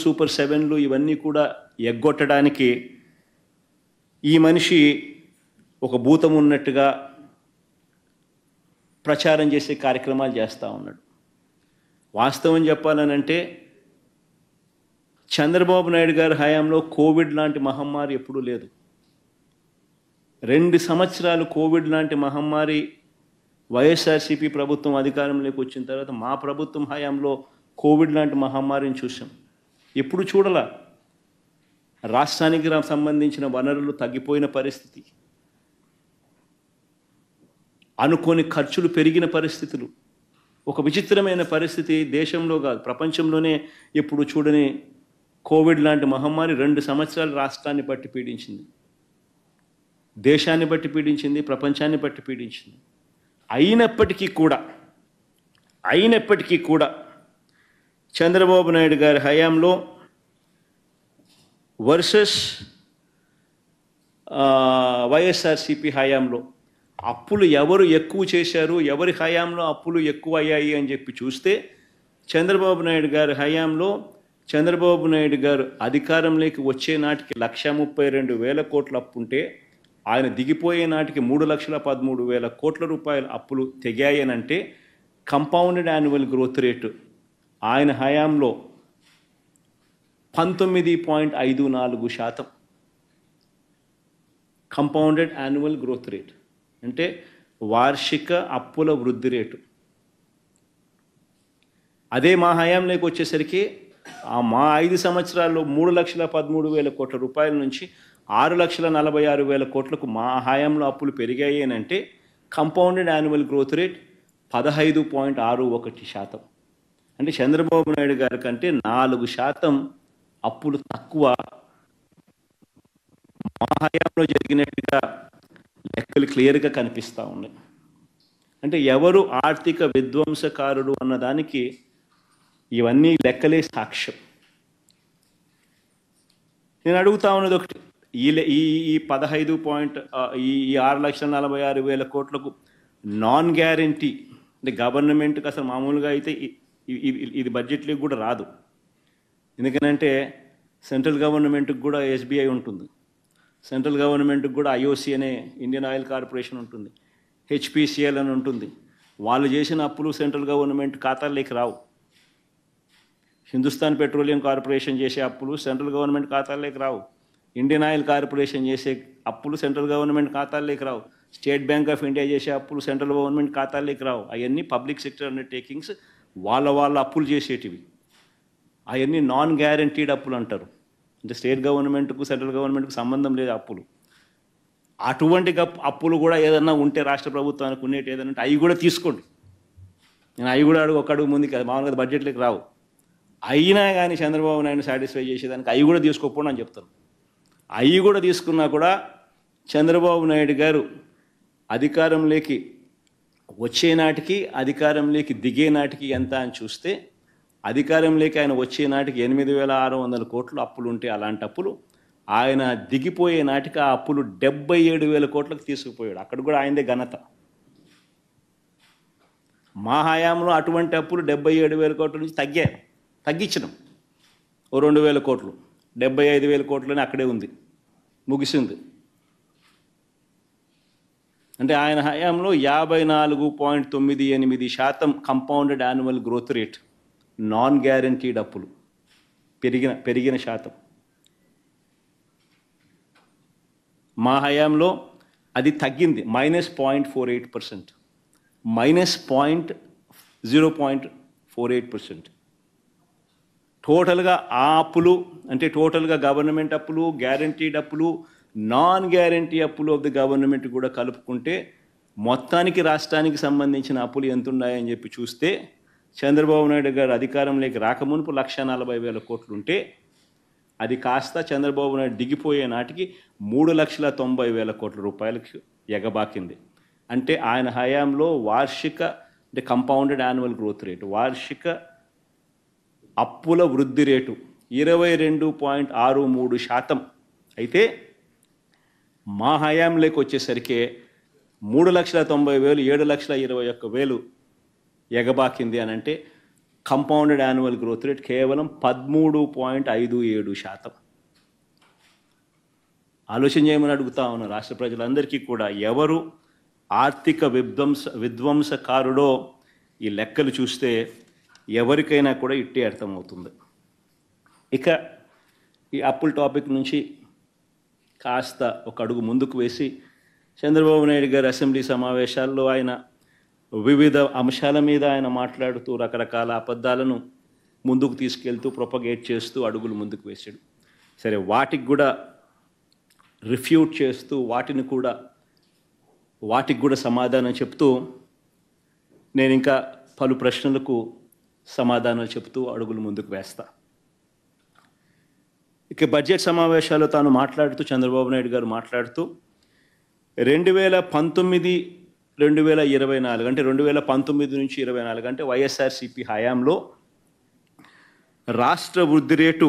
సూపర్ 7లు ఇవన్నీ కూడా ఎగ్గొట్టడానికి ఈ మనిషి ఒక భూతం ఉన్నట్టుగా ప్రచారం చేసే కార్యక్రమాలు చేస్తూ ఉన్నాడు. వాస్తవం చెప్పాలనంటే చంద్రబాబు నాయుడు గారి హయాంలో కోవిడ్ లాంటి మహమ్మారి ఎప్పుడూ లేదు. 2 సంవత్సరాలు కోవిడ్ లాంటి మహమ్మారి వైఎస్ఆర్సీపీ ప్రభుత్వం అధికారంలోకి వచ్చిన తర్వాత మా ప్రభుత్వం హయాంలో కోవిడ్ లాంటి మహమ్మారిని చూసాం. ఎప్పుడు చూడలా. రాష్ట్రానికి సంబంధించిన వనరులు తగ్గిపోయిన పరిస్థితి, అనుకోని ఖర్చులు పెరిగిన పరిస్థితులు, ఒక విచిత్రమైన పరిస్థితి. దేశంలో కాదు ప్రపంచంలోనే ఎప్పుడు చూడని కోవిడ్ లాంటి మహమ్మారి 2 సంవత్సరాలు రాష్ట్రాన్ని బట్టి పీడించింది, దేశాన్ని బట్టి పీడించింది, ప్రపంచాన్ని బట్టి పీడించింది. అయినప్పటికీ కూడా చంద్రబాబు నాయుడు గారి హయాంలో వర్సెస్ వైఎస్ఆర్సీపీ హయాంలో అప్పులు ఎవరు ఎక్కువ చేశారు, ఎవరి హయాంలో అప్పులు ఎక్కువ అయ్యాయి అని చెప్పి చూస్తే చంద్రబాబు నాయుడు గారి హయాంలో చంద్రబాబు నాయుడు గారు అధికారంలోకి వచ్చే నాటికి 1,32,000 కోట్ల అప్పు ఉంటే ఆయన దిగిపోయే నాటికి 3,13,000 కోట్ల రూపాయల అప్పులు తెగాయనంటే కంపౌండెడ్ యాన్యువల్ గ్రోత్ రేటు ఆయన హయాంలో 19.54%. కంపౌండెడ్ యాన్యువల్ గ్రోత్ రేట్ అంటే వార్షిక అప్పుల వృద్ధి రేటు. అదే మా హయాంలోకి వచ్చేసరికి మా 5 సంవత్సరాల్లో 3,13,000 కోట్ల రూపాయల నుంచి 6,46,000 కోట్లకు మా హయాంలో అప్పులు పెరిగాయి అని అంటే కంపౌండెడ్ యాన్యువల్ గ్రోత్ రేట్ 15.61%. అంటే చంద్రబాబు నాయుడు గారి కంటే 4% అప్పులు తక్కువ మా హయాంలో జరిగినట్టుగా లెక్కలు క్లియర్గా కనిపిస్తూ ఉన్నాయి. అంటే ఎవరు ఆర్థిక విధ్వంసకారుడు అన్నదానికి ఇవన్నీ లెక్కలే సాక్ష్యం. నేను అడుగుతా ఉన్నది ఒకటి, ఈ 6,46,000 కోట్లకు నాన్ గ్యారంటీ అంటే గవర్నమెంట్కి అసలు మామూలుగా అయితే ఇది బడ్జెట్లోకి కూడా రాదు. ఎందుకనంటే సెంట్రల్ గవర్నమెంట్కి కూడా ఎస్బీఐ ఉంటుంది, సెంట్రల్ గవర్నమెంట్కి కూడా ఐఓసి అనే ఇండియన్ ఆయిల్ కార్పొరేషన్ ఉంటుంది, హెచ్పిసిఎల్ అని ఉంటుంది. వాళ్ళు చేసిన అప్పులు సెంట్రల్ గవర్నమెంట్ ఖాతాల్లోకి రావు. హిందుస్థాన్ పెట్రోలియం కార్పొరేషన్ చేసే అప్పులు సెంట్రల్ గవర్నమెంట్ ఖాతాల్లోకి రావు. ఇండియన్ ఆయిల్ కార్పొరేషన్ చేసే అప్పులు సెంట్రల్ గవర్నమెంట్ ఖాతాల్లోకి రావు. స్టేట్ బ్యాంక్ ఆఫ్ ఇండియా చేసే అప్పులు సెంట్రల్ గవర్నమెంట్ ఖాతాల్లోకి రావు. అవన్నీ పబ్లిక్ సెక్టర్ అండర్టేకింగ్స్, వాళ్ళ అప్పులు చేసేటివి. అవన్నీ నాన్ గ్యారంటీడ్ అప్పులు అంటారు. అంటే స్టేట్ గవర్నమెంట్కు సెంట్రల్ గవర్నమెంట్కు సంబంధం లేదు అప్పులు. అటువంటి అప్పులు కూడా ఏదన్నా ఉంటే రాష్ట్ర ప్రభుత్వానికి ఉండేటి ఏదైనా ఉంటే అవి కూడా తీసుకోండి. నేను అవి కూడా ఒక అడుగు ముందుకు మామూలుగా బడ్జెట్లోకి రావు. అయినా కానీ చంద్రబాబు నాయుడు సాటిస్ఫై చేసేదానికి అవి కూడా తీసుకోకపోండి అని చెప్తాను. అవి కూడా తీసుకున్నా కూడా చంద్రబాబు నాయుడు గారు అధికారంలోకి వచ్చే నాటికి అధికారంలోకి దిగే నాటికి ఎంత అని చూస్తే అధికారంలోకి ఆయన వచ్చే నాటికి 8,600 కోట్లు అప్పులు ఉంటే అలాంటి అప్పులు ఆయన దిగిపోయే నాటికి ఆ అప్పులు 77,000 కోట్లకు తీసుకుపోయాడు. అక్కడ కూడా ఆయనదే ఘనత. మా హయాంలో అటువంటి అప్పులు 77,000 కోట్ల నుంచి తగ్గించడం ఓ 2,000 కోట్లు, 75,000 కోట్లని అక్కడే ఉంది, ముగిసింది. అంటే ఆయన హయాంలో 54.98% compounded annual growth rate non guaranteed అప్పులు పెరిగిన శాతం. మా హయాంలో అది తగ్గింది, -0.48%, -0.48%. టోటల్గా ఆ అప్పులు అంటే టోటల్గా గవర్నమెంట్ అప్పులు, గ్యారంటీడ్ అప్పులు, నాన్ గ్యారంటీ అప్పులు ఆఫ్ ది గవర్నమెంట్ కూడా కలుపుకుంటే మొత్తానికి రాష్ట్రానికి సంబంధించిన అప్పులు ఎంత ఉన్నాయని చెప్పి చూస్తే చంద్రబాబు నాయుడు గారు అధికారంలోకి రాకమునుపు 1,40,000 కోట్లు ఉంటే అది కాస్త చంద్రబాబు నాయుడు దిగిపోయే నాటికి 3,90,000 కోట్ల రూపాయలకు ఎగబాకింది. అంటే ఆయన హయాంలో వార్షిక అంటే కంపౌండెడ్ యాన్యువల్ గ్రోత్ రేటు, వార్షిక అప్పుల వృద్ధి రేటు 22.63%. అయితే మా హయాంలోకి వచ్చేసరికి 3,90,000, 7,21,000 ఎగబాకింది అని అంటే కంపౌండెడ్ యాన్యువల్ గ్రోత్ రేట్ కేవలం 13.57%. ఆలోచన చేయమని అడుగుతా ఉన్నా రాష్ట్ర ప్రజలందరికీ కూడా. ఎవరు ఆర్థిక విధ్వంసకారుడో ఈ లెక్కలు చూస్తే ఎవరికైనా కూడా ఇట్టే అర్థమవుతుంది. ఇక ఈ అప్పుల టాపిక్ నుంచి కాస్త ఒక అడుగు ముందుకు వేసి చంద్రబాబు నాయుడు గారి అసెంబ్లీ సమావేశాల్లో ఆయన వివిధ అంశాల మీద ఆయన మాట్లాడుతూ రకరకాల అబద్ధాలను ముందుకు తీసుకెళ్తూ ప్రొపగేట్ చేస్తూ అడుగులు ముందుకు వేశాడు. సరే, వాటికి కూడా రిఫ్యూట్ చేస్తూ వాటికి కూడా సమాధానం చెప్తూ నేను ఇంకా పలు ప్రశ్నలకు సమాధానాలు చెప్తూ అడుగులు ముందుకు వేస్తా. ఇక బడ్జెట్ సమావేశాల్లో తాను మాట్లాడుతూ చంద్రబాబు నాయుడు గారు మాట్లాడుతూ 2019-2024 అంటే 2019 నుంచి 24 అంటే వైఎస్ఆర్సీపీ హయాంలో రాష్ట్ర వృద్ధి రేటు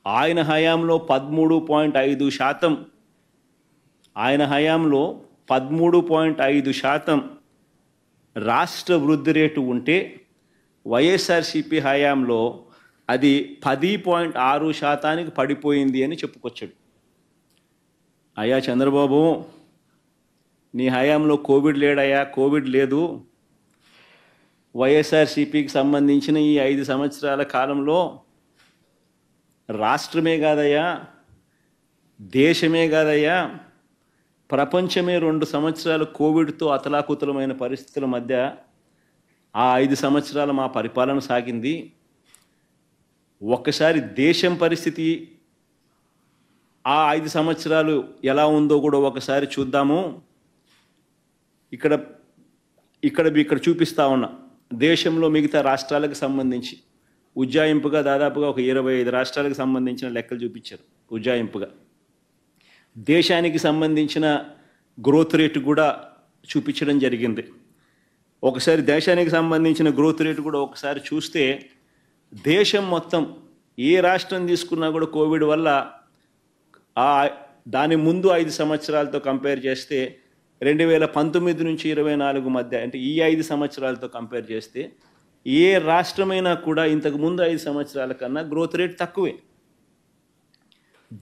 ఆయన హయాంలో 13.5%, ఆయన హయాంలో 13.5% రాష్ట్ర వృద్ధి రేటు ఉంటే వైఎస్ఆర్సీపీ హయాంలో అది 10.6% పడిపోయింది అని చెప్పుకొచ్చాడు. అయ్యా చంద్రబాబు, నీ హయాంలో కోవిడ్ లేడయ్యా, కోవిడ్ లేదు. వైఎస్ఆర్సీపీకి సంబంధించిన ఈ 5 సంవత్సరాల కాలంలో రాష్ట్రమే కాదయ్యా, దేశమే కాదయ్యా, ప్రపంచమే 2 సంవత్సరాలు కోవిడ్తో అతలాకుతలమైన పరిస్థితుల మధ్య ఆ 5 సంవత్సరాలు మా పరిపాలన సాగింది. ఒక్కసారి దేశం పరిస్థితి ఆ 5 సంవత్సరాలు ఎలా ఉందో కూడా ఒకసారి చూద్దాము. ఇక్కడ చూపిస్తా ఉన్నా. దేశంలో మిగతా రాష్ట్రాలకు సంబంధించి ఉజ్జాయింపుగా దాదాపుగా ఒక 25 రాష్ట్రాలకు సంబంధించిన లెక్కలు చూపించారు. ఉజ్జాయింపుగా దేశానికి సంబంధించిన గ్రోత్ రేటు కూడా చూపించడం జరిగింది. ఒకసారి దేశానికి సంబంధించిన గ్రోత్ రేటు కూడా ఒకసారి చూస్తే దేశం మొత్తం ఏ రాష్ట్రం తీసుకున్నా కూడా కోవిడ్ వల్ల దాని ముందు 5 సంవత్సరాలతో కంపేర్ చేస్తే 2019 నుంచి 24 మధ్య అంటే ఈ 5 సంవత్సరాలతో కంపేర్ చేస్తే ఏ రాష్ట్రమైనా కూడా ఇంతకు ముందు 5 సంవత్సరాల కన్నా గ్రోత్ రేట్ తక్కువే.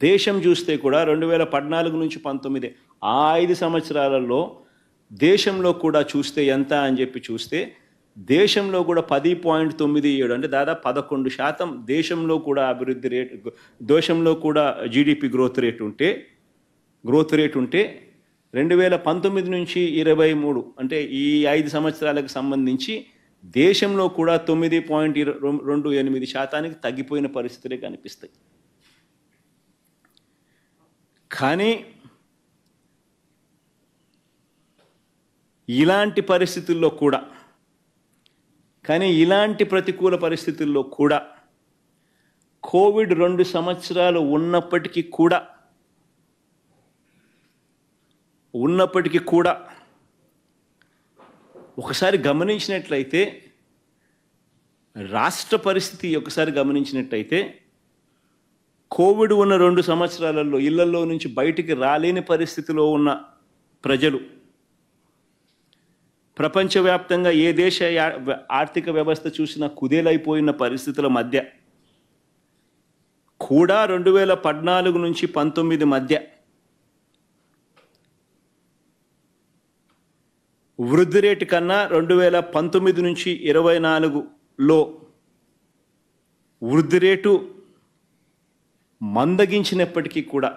దేశం చూస్తే కూడా 2014 నుంచి 19 ఆ 5 సంవత్సరాలలో దేశంలో కూడా చూస్తే ఎంత అని చెప్పి చూస్తే దేశంలో కూడా 10.97 అంటే దాదాపు 11% దేశంలో కూడా అభివృద్ధి రేటు, దేశంలో కూడా జీడిపి గ్రోత్ రేట్ ఉంటే 2019 నుంచి 23 అంటే ఈ 5 సంవత్సరాలకు సంబంధించి దేశంలో కూడా 9.28% తగ్గిపోయిన పరిస్థితులే కనిపిస్తాయి. కానీ ఇలాంటి ప్రతికూల పరిస్థితుల్లో కూడా కోవిడ్ 2 సంవత్సరాలు ఉన్నప్పటికీ కూడా ఒకసారి గమనించినట్లయితే రాష్ట్ర పరిస్థితి ఒకసారి గమనించినట్లయితే కోవిడ్ ఉన్న 2 సంవత్సరాలలో ఇళ్లలో నుంచి బయటికి రాలేని పరిస్థితిలో ఉన్న ప్రజలు ప్రపంచవ్యాప్తంగా ఏ దేశ ఆర్థిక వ్యవస్థ చూసినా కుదేలైపోయిన పరిస్థితుల మధ్య కూడా 2014 నుంచి 19 మధ్య వృద్ధి రేటు కన్నా 2019 నుంచి 24లో వృద్ధి రేటు మందగించినప్పటికీ కూడా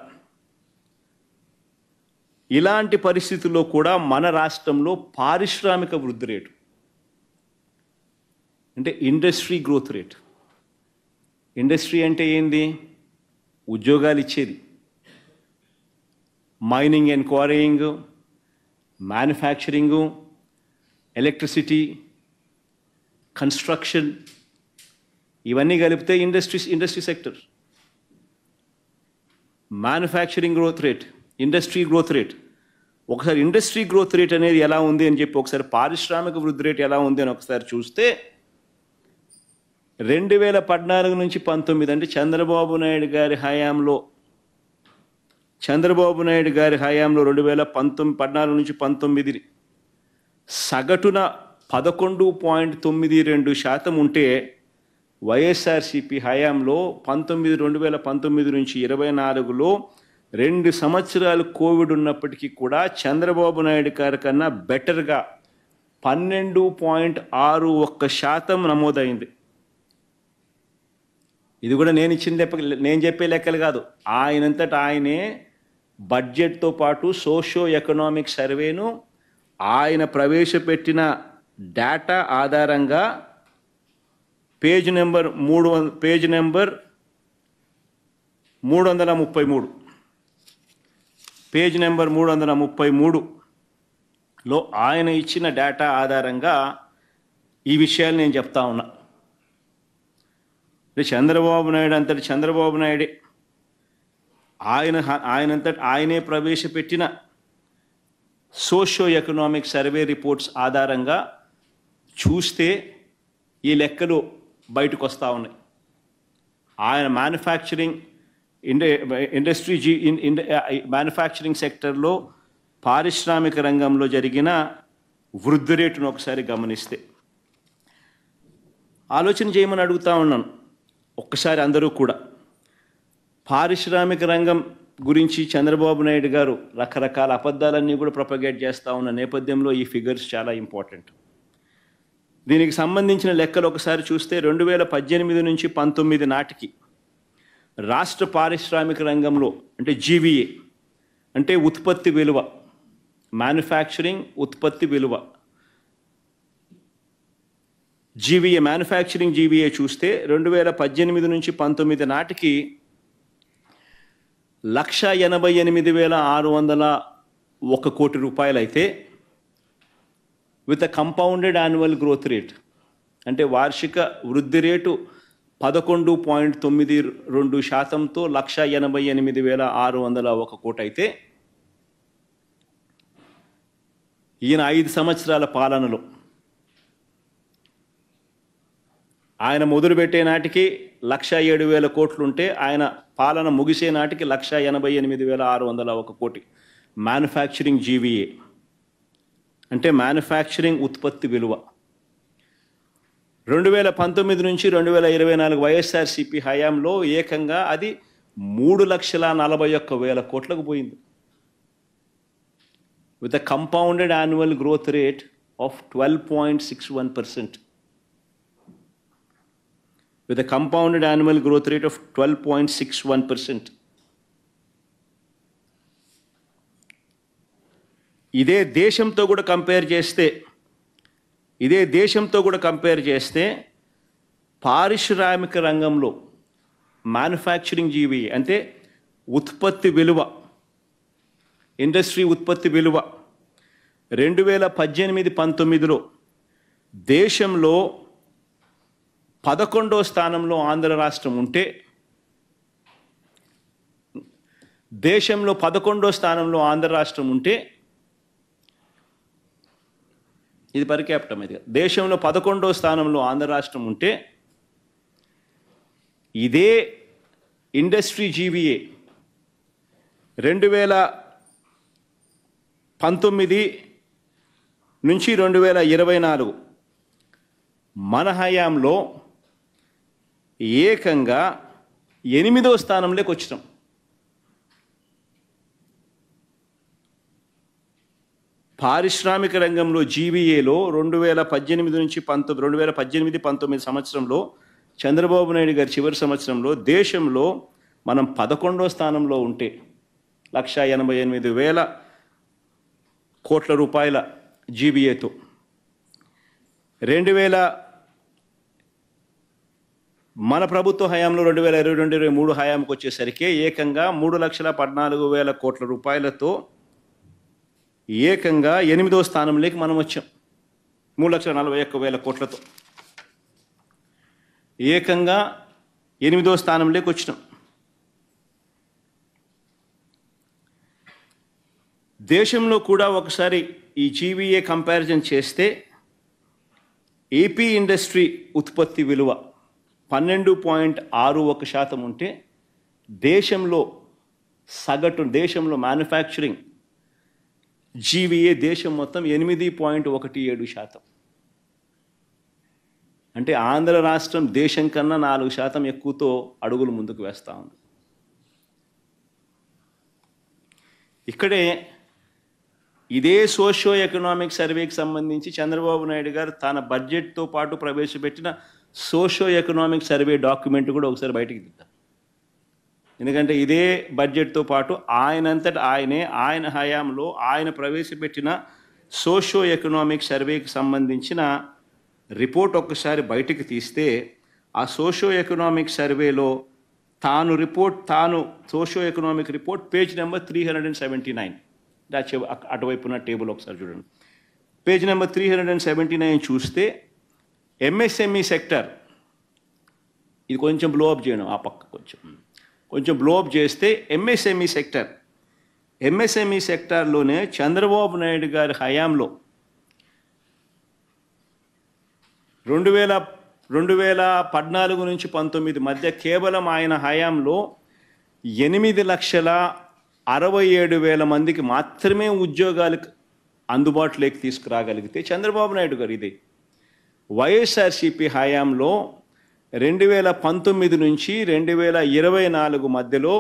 ఇలాంటి పరిస్థితుల్లో కూడా మన రాష్ట్రంలో పారిశ్రామిక వృద్ధి రేటు అంటే ఇండస్ట్రీ గ్రోత్ రేట్, ఇండస్ట్రీ అంటే ఏంది? ఉద్యోగాలు ఇచ్చేది. Mining and quarrying, manufacturing, electricity, construction, ఇవన్నీ కలిపితే industry sector. Manufacturing growth rate, industry growth rate. ఒకసారి ఇండస్ట్రీ గ్రోత్ రేట్ అనేది ఎలా ఉంది అని చెప్పి ఒకసారి పారిశ్రామిక వృద్ధి రేట్ ఎలా ఉంది అని ఒకసారి చూస్తే 2014 నుంచి 19 అంటే చంద్రబాబు నాయుడు గారి హయాంలో 2014 నుంచి 19 సగటున 11.92% ఉంటే వైఎస్ఆర్సీపీ హయాంలో 2019 నుంచి 24లో 2 సంవత్సరాలు కోవిడ్ ఉన్నప్పటికీ కూడా చంద్రబాబు నాయుడు గారి కన్నా బెటర్గా 12.61% నమోదైంది. ఇది కూడా నేను చెప్పే లెక్కలు కాదు. ఆయనంతట ఆయనే బడ్జెట్తో పాటు సోషో ఎకనామిక్ సర్వేను ఆయన ప్రవేశపెట్టిన డేటా ఆధారంగా పేజ్ నెంబర్ 333లో ఆయన ఇచ్చిన డేటా ఆధారంగా ఈ విషయాలు నేను చెప్తా ఉన్నా. చంద్రబాబు నాయుడే ఆయనంతట ఆయనే ప్రవేశపెట్టిన సోషో ఎకనామిక్ సర్వే రిపోర్ట్స్ ఆధారంగా చూస్తే ఈ లెక్కలు బయటకు వస్తూ ఉన్నాయి. ఆయన మ్యానుఫ్యాక్చరింగ్ సెక్టర్లో పారిశ్రామిక రంగంలో జరిగిన వృద్ధి రేటును ఒకసారి గమనిస్తే ఆలోచన చేయమని అడుగుతా ఉన్నాను. ఒక్కసారి అందరూ కూడా పారిశ్రామిక రంగం గురించి చంద్రబాబు నాయుడు గారు రకరకాల అబద్ధాలన్నీ కూడా ప్రొపగేట్ చేస్తూ ఉన్న నేపథ్యంలో ఈ ఫిగర్స్ చాలా ఇంపార్టెంట్. దీనికి సంబంధించిన లెక్కలు ఒకసారి చూస్తే 2018 నుంచి 19 నాటికి రాష్ట్ర పారిశ్రామిక రంగంలో అంటే జీవీఏ అంటే ఉత్పత్తి విలువ, మ్యానుఫ్యాక్చరింగ్ ఉత్పత్తి విలువ, జీవీఏ చూస్తే 2018 నుంచి 19 నాటికి 188,601 కోటి రూపాయలు అయితే with a compounded annual growth rate అంటే వార్షిక వృద్ధి రేటు 11.92%తో 188,601 కోటి అయితే ఈయన 5 సంవత్సరాల పాలనలో ఆయన మొదలుపెట్టే నాటికి 107,000 కోట్లుంటే ఆయన పాలన ముగిసే నాటికి 188,601 కోటి మ్యానుఫ్యాక్చరింగ్ జీవీఏ అంటే మ్యానుఫ్యాక్చరింగ్ ఉత్పత్తి విలువ. 2019 నుంచి 2024 వైఎస్ఆర్సీపీ హయాంలో ఏకంగా అది 3,41,000 కోట్లకు పోయింది with a compounded annual growth rate of 12.61%. with a compounded annual growth rate of 12.61%. ఇదే దేశంతో కూడా కంపేర్ చేస్తే పారిశ్రామిక రంగంలో మ్యానుఫ్యాక్చరింగ్ జీవీఏ అంటే ఉత్పత్తి విలువ, ఇండస్ట్రీ ఉత్పత్తి విలువ 2018-19లో దేశంలో 11వ స్థానంలో ఆంధ్ర రాష్ట్రం ఉంటే ఇది పర్ క్యాపిటల్ ఇది దేశంలో 11వ స్థానంలో ఆంధ్ర రాష్ట్రం ఉంటే ఇదే ఇండస్ట్రీ జీవీఏ 2019 నుంచి 2024 మన హయాంలో ఏకంగా 8వ స్థానంలోకి వచ్చినాం. పారిశ్రామిక రంగంలో జీవీఏలో 2018-19 సంవత్సరంలో చంద్రబాబు నాయుడు గారి చివరి సంవత్సరంలో దేశంలో మనం 11వ స్థానంలో ఉంటే 188,000 కోట్ల రూపాయల జీవీఏతో 2000 మన ప్రభుత్వ హయాంలో 2022-23 హయాంకి వచ్చేసరికి ఏకంగా 3,14,000 కోట్ల రూపాయలతో ఏకంగా 8వ స్థానంలోకి మనం వచ్చాం. 3,41,000 కోట్లతో ఏకంగా 8వ స్థానంలోకి వచ్చినాం. దేశంలో కూడా ఒకసారి ఈ జీవీఏ కంపారిజన్ చేస్తే ఏపీ ఇండస్ట్రీ ఉత్పత్తి విలువ 12.61% ఉంటే దేశంలో మ్యానుఫ్యాక్చరింగ్ జీవీఏ దేశం మొత్తం 8.17%. అంటే ఆంధ్ర రాష్ట్రం దేశం కన్నా 4% ఎక్కువతో అడుగులు ముందుకు వేస్తూ ఉంది. ఇక్కడే ఇదే సోషియో ఎకనామిక్ సర్వేకి సంబంధించి చంద్రబాబు నాయుడు గారు తన బడ్జెట్తో పాటు ప్రవేశపెట్టిన సోషియో ఎకనామిక్ సర్వే డాక్యుమెంట్ కూడా ఒకసారి బయటికి తీద్దాం. ఎందుకంటే ఇదే బడ్జెట్తో పాటు ఆయనంతట ఆయన హయాంలో ఆయన ప్రవేశపెట్టిన సోషియో ఎకనామిక్ సర్వేకి సంబంధించిన రిపోర్ట్ ఒక్కసారి బయటికి తీస్తే ఆ సోషియో ఎకనామిక్ సర్వేలో తాను socio economic report page number 379 అటువైపున టేబుల్ ఒకసారి చూడండి. పేజ్ నెంబర్ 379 చూస్తే ఎంఎస్ఎంఈ సెక్టర్, ఇది కొంచెం బ్లోఅప్ చేయడం, ఆ పక్క కొంచెం బ్లోఅప్ చేస్తే ఎంఎస్ఎంఈ సెక్టార్లోనే చంద్రబాబు నాయుడు గారి హయాంలో 2014 నుంచి 19 మధ్య కేవలం ఆయన హయాంలో 8,67,000 మందికి మాత్రమే ఉద్యోగాలకు అందుబాటులోకి తీసుకురాగలిగితే చంద్రబాబు నాయుడు గారు ఇదే వైఎస్ఆర్సీపీ హయాంలో 2019 నుంచి 2024 మధ్యలో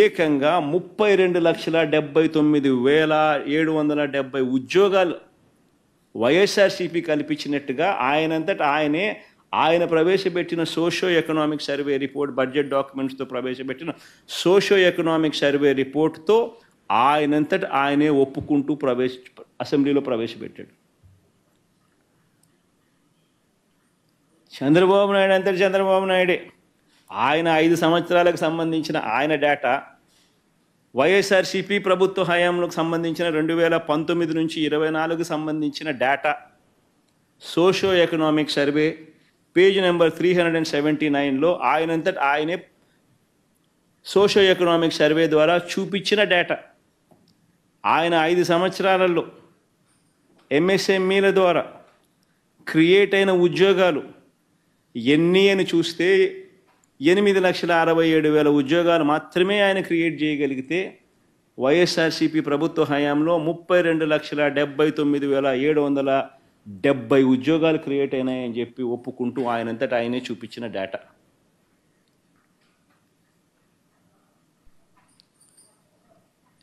ఏకంగా 32,79,770 ఉద్యోగాలు వైఎస్ఆర్సీపీ కల్పించినట్టుగా ఆయన ప్రవేశపెట్టిన socio economic survey report, budget డాక్యుమెంట్స్తో ప్రవేశపెట్టిన సోషియో ఎకనామిక్ సర్వే రిపోర్ట్తో ఆయనే ఒప్పుకుంటూ అసెంబ్లీలో ప్రవేశపెట్టాడు. చంద్రబాబు నాయుడే ఆయన 5 సంవత్సరాలకు సంబంధించిన ఆయన డేటా, వైఎస్ఆర్సీపీ ప్రభుత్వ హయాంలోకి సంబంధించిన 2019 నుంచి 2024 సంబంధించిన data, socio economic survey page number 379లో ఆయనే సోషియో ఎకనామిక్ సర్వే ద్వారా చూపించిన డేటా, ఆయన 5 సంవత్సరాలలో ఎంఎస్ఎంఈల ద్వారా క్రియేట్ అయిన ఉద్యోగాలు ఎన్ని అని చూస్తే 8,67,000 ఉద్యోగాలు మాత్రమే ఆయన క్రియేట్ చేయగలిగితే వైఎస్ఆర్సీపీ ప్రభుత్వ హయాంలో 32,79,770 ఉద్యోగాలు క్రియేట్ అయినాయని చెప్పి ఒప్పుకుంటూ ఆయనే చూపించిన డేటా.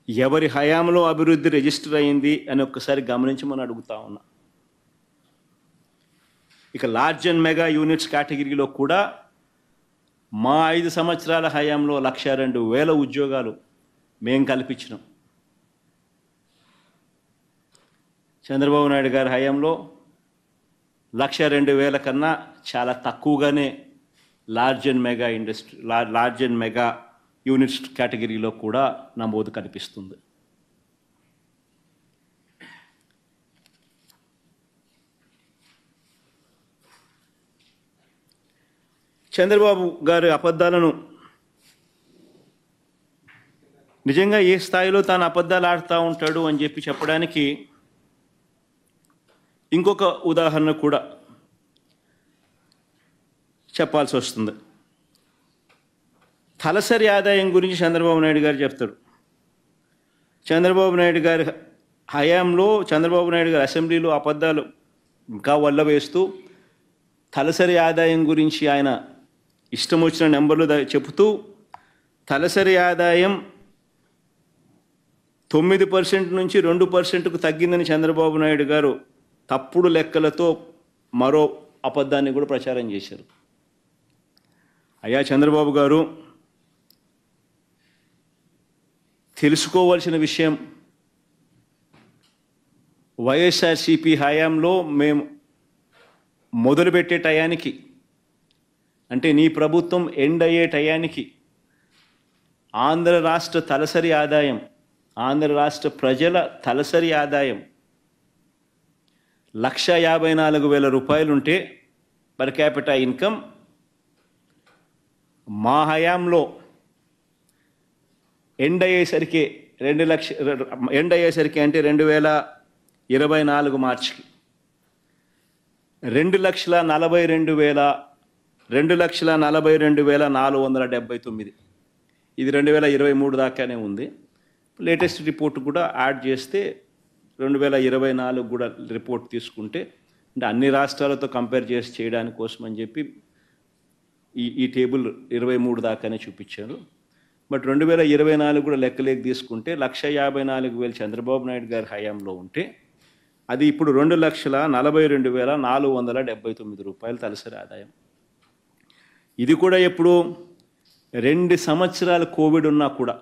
ఎవరి హయాంలో అభివృద్ధి రిజిస్టర్ అయింది అని ఒక్కసారి గమనించమని అడుగుతా ఉన్నా. ఇక లార్జ్ అండ్ మెగా యూనిట్స్ కేటగిరీలో కూడా మా 5 సంవత్సరాల హయాంలో 102,000 ఉద్యోగాలు మేము కల్పించినాం. చంద్రబాబు నాయుడు గారి హయాంలో 102,000 కన్నా చాలా తక్కువగానే లార్జ్ అండ్ మెగా యూనిట్స్ కేటగిరీలో కూడా నమోదు కనిపిస్తుంది. చంద్రబాబు గారి అబద్ధాలను నిజంగా ఏ స్థాయిలో తాను అబద్ధాలు ఆడుతూ ఉంటాడు అని చెప్పి చెప్పడానికి ఇంకొక ఉదాహరణ కూడా చెప్పాల్సి వస్తుంది. తలసరి ఆదాయం గురించి చంద్రబాబు నాయుడు గారు చెప్తాడు. చంద్రబాబు నాయుడు గారి హయాంలో చంద్రబాబు నాయుడు గారి అసెంబ్లీలో అబద్ధాలు ఇంకా వల్ల వేస్తూ తలసరి ఆదాయం గురించి ఆయన ఇష్టం వచ్చిన నెంబర్లు చెబుతూ తలసరి ఆదాయం 9% నుంచి 2%కు తగ్గిందని చంద్రబాబు నాయుడు గారు తప్పుడు లెక్కలతో మరో అబద్ధాన్ని కూడా ప్రచారం చేశారు. అయ్యా చంద్రబాబు గారు, తెలుసుకోవాల్సిన విషయం, వైఎస్ఆర్సీపీ హయాంలో మేము మొదలుపెట్టే టయానికి, అంటే నీ ప్రభుత్వం ఎండ్ అయ్యే టయానికి ఆంధ్ర రాష్ట్ర తలసరి ఆదాయం, ఆంధ్ర రాష్ట్ర ప్రజల తలసరి ఆదాయం 1,54,000 రూపాయలుంటే పర్ క్యాపిటా ఇన్కమ్, మా హయాంలో ఎండ్ అయ్యేసరికి అంటే 2024 మార్చికి 2,42,479. ఇది 2023 దాకానే ఉంది. లేటెస్ట్ రిపోర్ట్ కూడా యాడ్ చేస్తే 2024 కూడా రిపోర్ట్ తీసుకుంటే అంటే అన్ని రాష్ట్రాలతో కంపేర్ చేసి చేయడానికి కోసం అని చెప్పి ఈ టేబుల్ 23 దాకానే చూపించారు. బట్ 2024 కూడా లెక్కలేకి తీసుకుంటే 1,54,000 చంద్రబాబు నాయుడు గారి హయాంలో ఉంటే అది ఇప్పుడు 2,42,479 రూపాయలు తలసరి ఆదాయం. ఇది కూడా ఎప్పుడు 2 సంవత్సరాలు కోవిడ్ ఉన్నా కూడా,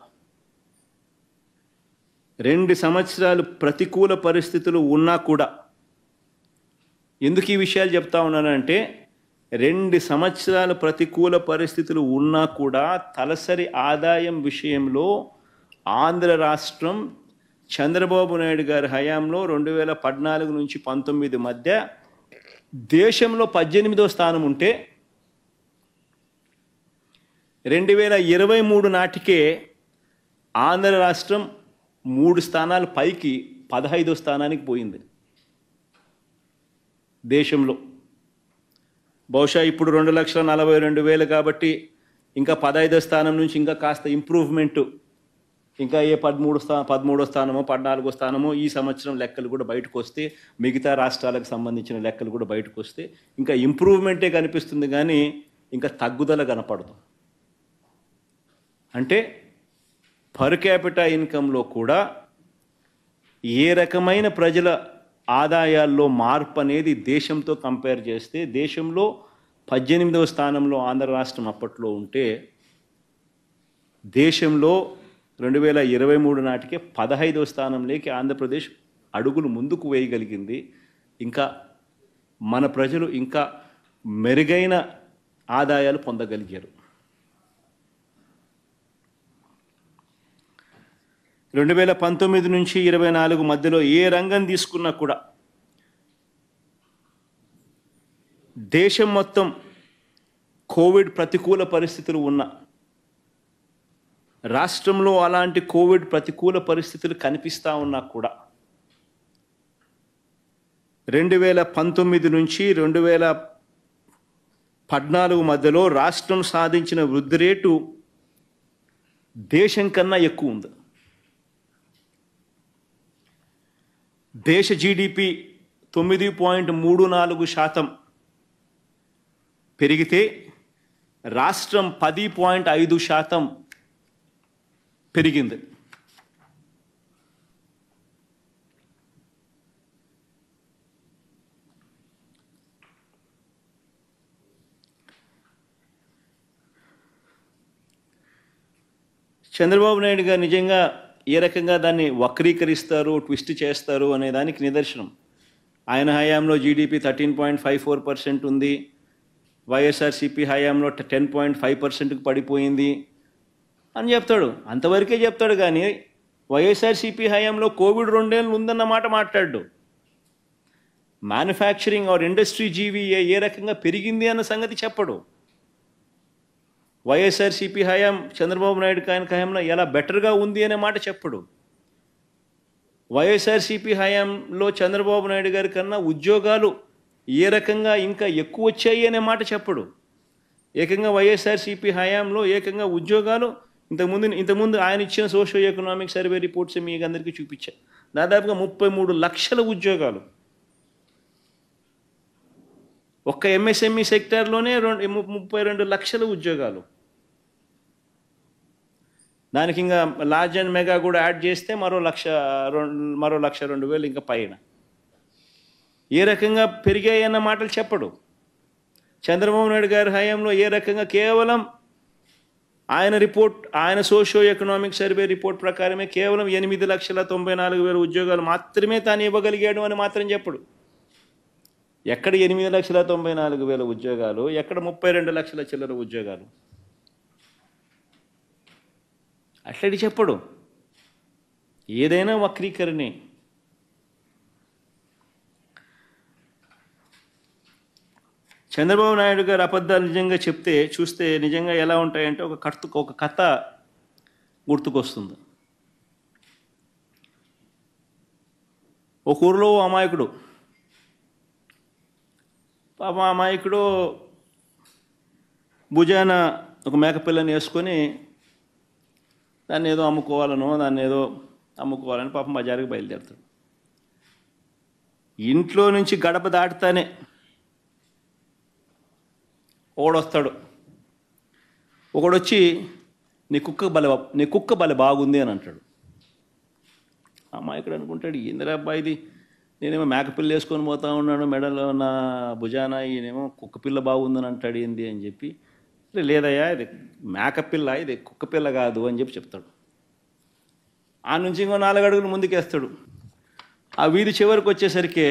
2 సంవత్సరాలు ప్రతికూల పరిస్థితులు ఉన్నా కూడా. ఎందుకు ఈ విషయాలు చెప్తా ఉన్నానంటే 2 సంవత్సరాల ప్రతికూల పరిస్థితులు ఉన్నా కూడా తలసరి ఆదాయం విషయంలో ఆంధ్ర రాష్ట్రం చంద్రబాబు నాయుడు గారి హయాంలో 2014 నుంచి 19 మధ్య దేశంలో 18వ స్థానం ఉంటే 2023 నాటికే ఆంధ్ర రాష్ట్రం 3 స్థానాలు పైకి 15వ స్థానానికి పోయింది దేశంలో. బహుశా ఇప్పుడు 2,42,000 కాబట్టి ఇంకా 15వ స్థానం నుంచి ఇంకా కాస్త ఇంప్రూవ్మెంటు, ఇంకా ఏ 13వ స్థానమో 14వ స్థానమో ఈ సంవత్సరం లెక్కలు కూడా బయటకు వస్తే, మిగతా రాష్ట్రాలకు సంబంధించిన లెక్కలు కూడా బయటకు వస్తే ఇంకా ఇంప్రూవ్మెంటే కనిపిస్తుంది కానీ ఇంకా తగ్గుదల కనపడదు. అంటే పర్ క్యాపిటా ఇన్కంలో కూడా ఏ రకమైన ప్రజల ఆదాయాల్లో మార్పు అనేది దేశంతో కంపేర్ చేస్తే దేశంలో 18వ స్థానంలో ఆంధ్ర రాష్ట్రం అప్పట్లో ఉంటే దేశంలో 2023 నాటికే 15వ స్థానంలోకి ఆంధ్రప్రదేశ్ అడుగులు ముందుకు వేయగలిగింది. ఇంకా మన ప్రజలు ఇంకా మెరుగైన ఆదాయాలు పొందగలిగారు. 2019 నుంచి 24 మధ్యలో ఏ రంగం తీసుకున్నా కూడా దేశం మొత్తం కోవిడ్ ప్రతికూల పరిస్థితులు ఉన్న రాష్ట్రంలో అలాంటి కోవిడ్ ప్రతికూల పరిస్థితులు కనిపిస్తూ ఉన్నా కూడా 2019 నుంచి 2014 మధ్యలో రాష్ట్రం సాధించిన వృద్ధి రేటు దేశం కన్నా ఎక్కువ ఉంది. దేశ జీడిపి 9.34% పెరిగితే రాష్ట్రం 10.5% పెరిగింది. చంద్రబాబు నాయుడు గారు నిజంగా ఏ రకంగా దాన్ని వక్రీకరిస్తారు, ట్విస్ట్ చేస్తారు అనే దానికి నిదర్శనం. ఆయన హయాంలో జీడిపి 13.54% ఉంది, వైఎస్ఆర్సీపీ హయాంలో 10.5%కి పడిపోయింది అని చెప్తాడు. అంతవరకే చెప్తాడు కానీ వైఎస్ఆర్సీపీ హయాంలో కోవిడ్ 2 ఏళ్ళు ఉందన్న మాట మాట్లాడు. మ్యానుఫ్యాక్చరింగ్ ఆర్ ఇండస్ట్రీ జీవీఏ ఏ రకంగా పెరిగింది అన్న సంగతి చెప్పడు. వైఎస్ఆర్సీపీ హయాం చంద్రబాబు నాయుడు హయాంలో ఎలా బెటర్గా ఉంది అనే మాట చెప్పడు. వైఎస్ఆర్సీపీ హయాంలో చంద్రబాబు నాయుడు గారి కన్నా ఉద్యోగాలు ఏ రకంగా ఇంకా ఎక్కువ వచ్చాయి అనే మాట చెప్పడు. ఏకంగా వైఎస్ఆర్సీపీ హయాంలో ఏకంగా ఉద్యోగాలు ఇంతకుముందు ఆయన ఇచ్చిన సోషియో ఎకనామిక్ సర్వే రిపోర్ట్స్ మీకు అందరికీ చూపించారు. దాదాపుగా 33 లక్షల ఉద్యోగాలు ఒక్క ఎంఎస్ఎంఈ సెక్టార్లోనే 32 లక్షల ఉద్యోగాలు. దానికి ఇంకా లార్జ్ అండ్ మెగా కూడా యాడ్ చేస్తే మరో 1,02,000 ఇంకా పైన. ఏ రకంగా పెరిగాయి అన్న మాటలు చెప్పడు. చంద్రబాబు నాయుడు గారి హయాంలో ఏ రకంగా కేవలం ఆయన సోషియో ఎకనామిక్ సర్వే రిపోర్ట్ ప్రకారమే కేవలం 8,94,000 ఉద్యోగాలు మాత్రమే తాను ఇవ్వగలిగాడు అని మాత్రం చెప్పడు. ఎక్కడ 8,94,000 ఉద్యోగాలు, ఎక్కడ 32 లక్షల చిల్లర ఉద్యోగాలు, అట్లడి చెప్పడు. ఏదైనా వక్రీకరణే. చంద్రబాబు నాయుడు గారు అబద్ధాలు నిజంగా చూస్తే నిజంగా ఎలా ఉంటాయంటే ఒక కథ గుర్తుకొస్తుంది. ఒక ఊరిలో అమాయకుడు, అమాయకుడు భుజాన ఒక మేకపిల్లని వేసుకొని దాన్ని ఏదో అమ్ముకోవాలని పాపం బజారుకి బయలుదేరుతాడు. ఇంట్లో నుంచి గడప దాటుతానే ఓడొస్తాడు. ఒకడొచ్చి నీ కుక్క బలే బాగుంది అని అంటాడు. అమాయకుడు అనుకుంటాడు, ఏందిరా అబ్బాయి ఇది, నేనేమో మేకపిల్ల వేసుకొని పోతా ఉన్నాను, మెడలో నా భుజాన, ఈయనేమో కుక్క పిల్ల బాగుందని అంటాడు ఏంది అని చెప్పి, లేదయ్యా ఇది మేకపిల్ల, ఇది కుక్క పిల్ల కాదు అని చెప్పి చెప్తాడు. ఆ నుంచి ఇంకో 4 అడుగులు ముందుకేస్తాడు. ఆ వీధి చివరికి వచ్చేసరికి,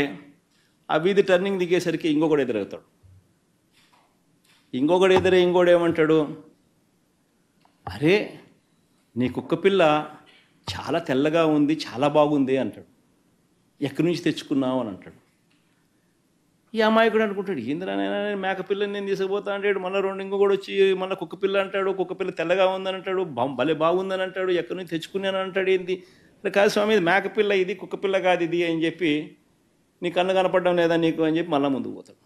ఆ వీధి టర్నింగ్ దిగేసరికి ఇంకొకడు ఎదురవుతాడు. ఇంకోడు ఏమంటాడు, అరే నీ కుక్క పిల్ల చాలా తెల్లగా ఉంది, చాలా బాగుంది అంటాడు. ఎక్కడి నుంచి తెచ్చుకున్నావు అని అంటాడు. ఈ అమాయకుడు అనుకుంటాడు, ఏందిరా మేకపిల్లని నేను తీసుకుపోతా అంటాడు. మళ్ళీ ఇంకొకడు వచ్చి మళ్ళీ కుక్క పిల్ల అంటాడు. కుక్క పిల్ల తెల్లగా ఉందని అంటాడు, భలే బాగుందని అంటాడు. ఎక్కడి నుంచి తెచ్చుకున్నాను అంటాడు. ఏంది కాదు స్వామి, ఇది మేకపిల్ల, ఇది కుక్క పిల్ల కాదు ఇది అని చెప్పి, నీ కన్ను కనపడడం లేదా నీకు అని చెప్పి మళ్ళీ ముందుకు పోతాడు.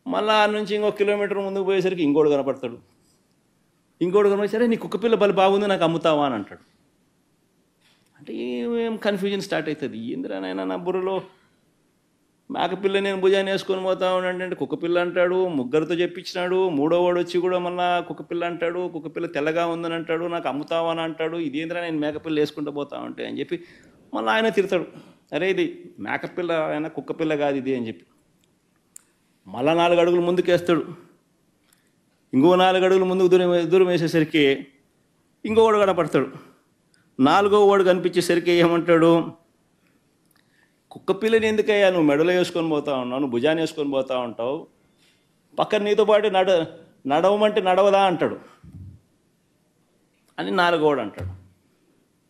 మళ్ళీ ఆ నుంచి ఇంకో కిలోమీటర్ ముందుకు పోయేసరికి ఇంకోడు కనపడతాడు. ఇంకోడు కనపడి, సరే నీ కుక్క పిల్ల భలే బాగుంది, నాకు అమ్ముతావా అని అంటాడు. అంటే ఏం కన్ఫ్యూజన్ స్టార్ట్ అవుతుంది. ఏందిరా నాయన, నా బుర్రలో మేకపిల్ల నేను భుజాన్ని వేసుకొని పోతా ఉన్నాడంటే కుక్కపిల్ల అంటాడు, ముగ్గురితో చెప్పించినాడు, 3వ వాడు వచ్చి కూడా మళ్ళీ కుక్కపిల్ల అంటాడు, కుక్కపిల్ల తెల్లగా ఉందని అంటాడు, నాకు అమ్ముతావా అని అంటాడు. ఇదేంద్రా నేను మేకపిల్ల వేసుకుంటూ పోతా ఉంటే అని చెప్పి మళ్ళీ ఆయన తిడతాడు, అరే ఇది మేకపిల్ల ఆయన కుక్కపిల్ల కాదు ఇది అని చెప్పి మళ్ళీ 4 అడుగులు ముందుకేస్తాడు. ఇంకో 4 అడుగులు ముందుకు దూరం వేసేసరికి ఇంకొకడు కనపడతాడు. 4వ వాడు కనిపించేసరికి ఏమంటాడు, కుక్క పిల్లని ఎందుకయ్యా నువ్వు మెడలో వేసుకొని పోతా ఉన్నావు, నువ్వు భుజాన్ని వేసుకొని పోతా ఉంటావు, పక్కన నీతో పాటు నడవమంటే నడవదా అంటాడు అని 4వ వాడు అంటాడు.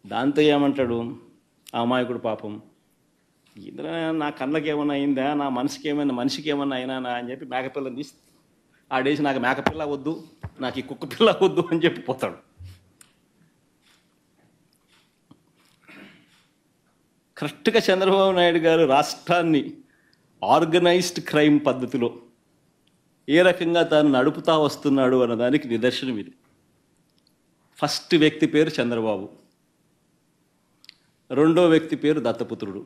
దాంతో ఏమంటాడు ఆ అమాయకుడు, పాపం ఇందులో నా కళ్ళకి ఏమన్నా అయిందా, నా మనిషికి ఏమన్నా అయినా అని చెప్పి మేకపిల్లని తీసి ఆడేసి, నాకు మేకపిల్ల వద్దు, నాకు ఈ కుక్క పిల్ల వద్దు అని చెప్పి పోతాడు. కరెక్ట్గా చంద్రబాబు నాయుడు గారు రాష్ట్రాన్ని ఆర్గనైజ్డ్ క్రైమ్ పద్ధతిలో ఏ రకంగా తాను నడుపుతా వస్తున్నాడు అన్నదానికి నిదర్శనం ఇది. ఫస్ట్ వ్యక్తి పేరు చంద్రబాబు, 2వ వ్యక్తి పేరు దత్తపుత్రుడు,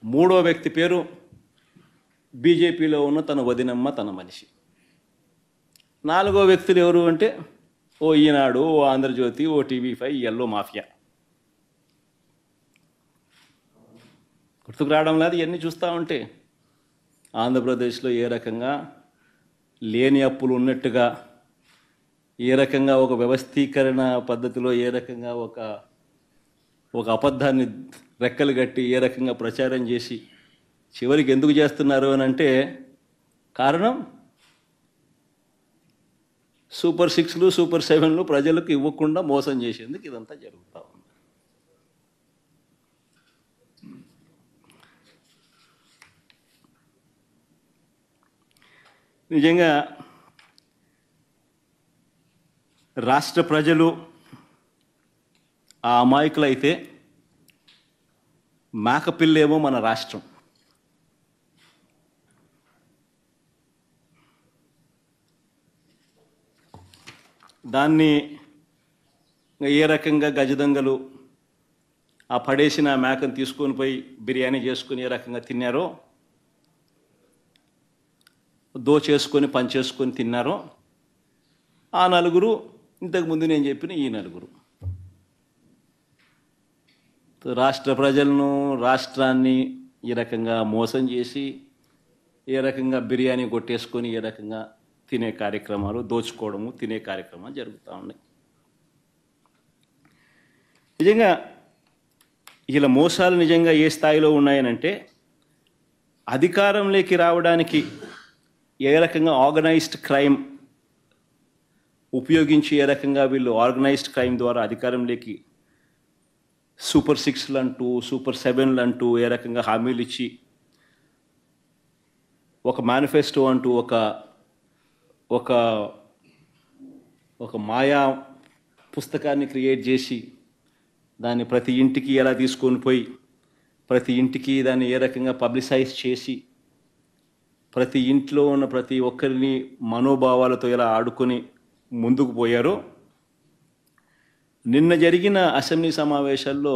3వ వ్యక్తి పేరు బీజేపీలో ఉన్న తన వదినమ్మ, తన మనిషి. 4వ వ్యక్తులు ఎవరు అంటే ఓ ఈనాడు, ఓ ఆంధ్రజ్యోతి, ఓ TV5, ఎల్లో మాఫియా. గుర్తుకు రావడం లేదు ఇవన్నీ చూస్తూ ఉంటే. ఆంధ్రప్రదేశ్లో ఏ రకంగా లేని అప్పులు ఉన్నట్టుగా, ఏ రకంగా ఒక వ్యవస్థీకరణ పద్ధతిలో, ఏ రకంగా ఒక అబద్ధాన్ని రెక్కలు కట్టి ఏ రకంగా ప్రచారం చేసి చివరికి ఎందుకు చేస్తున్నారు అని అంటే కారణం సూపర్ 6లు, సూపర్ 7లు ప్రజలకు ఇవ్వకుండా మోసం చేసేందుకు ఇదంతా జరుగుతూ ఉంది. నిజంగా రాష్ట్ర ప్రజలు ఆ అమాయకులైతే, మేకపిల్లేమో మన రాష్ట్రం. దాన్ని ఏ రకంగా గజదొంగలు ఆ పడేసిన మేకను తీసుకొని పోయి బిర్యానీ చేసుకొని ఏ రకంగా తిన్నారో, దోచేసుకొని పంచేసుకొని తిన్నారో, ఆ 4 ఇంతకుముందు నేను చెప్పిన ఈ 4 రాష్ట్ర ప్రజలను, రాష్ట్రాన్ని ఈ రకంగా మోసం చేసి ఏ రకంగా బిర్యానీ కొట్టేసుకొని ఏ రకంగా తినే కార్యక్రమాలు, దోచుకోవడము, తినే కార్యక్రమాలు జరుగుతూ ఉన్నాయి. నిజంగా ఇలా మోసాలు నిజంగా ఏ స్థాయిలో ఉన్నాయనంటే, అధికారంలోకి రావడానికి ఏ రకంగా ఆర్గనైజ్డ్ క్రైమ్ ఉపయోగించి ఏ రకంగా వీళ్ళు ఆర్గనైజ్డ్ క్రైమ్ ద్వారా అధికారంలోకి సూపర్ 6లు అంటూ, సూపర్ 7లు అంటూ ఏ రకంగా హామీలు ఇచ్చి ఒక మేనిఫెస్టో అంటూ ఒక మాయా పుస్తకాన్ని క్రియేట్ చేసి దాన్ని ప్రతి ఇంటికి ఎలా తీసుకొని పోయి ప్రతి ఇంటికి దాన్ని ఏ రకంగా పబ్లిసైజ్ చేసి ప్రతి ఇంట్లో ఉన్న ప్రతి ఒక్కరిని మనోభావాలతో ఎలా ఆడుకొని ముందుకు పోయారో, నిన్న జరిగిన అసెంబ్లీ సమావేశాల్లో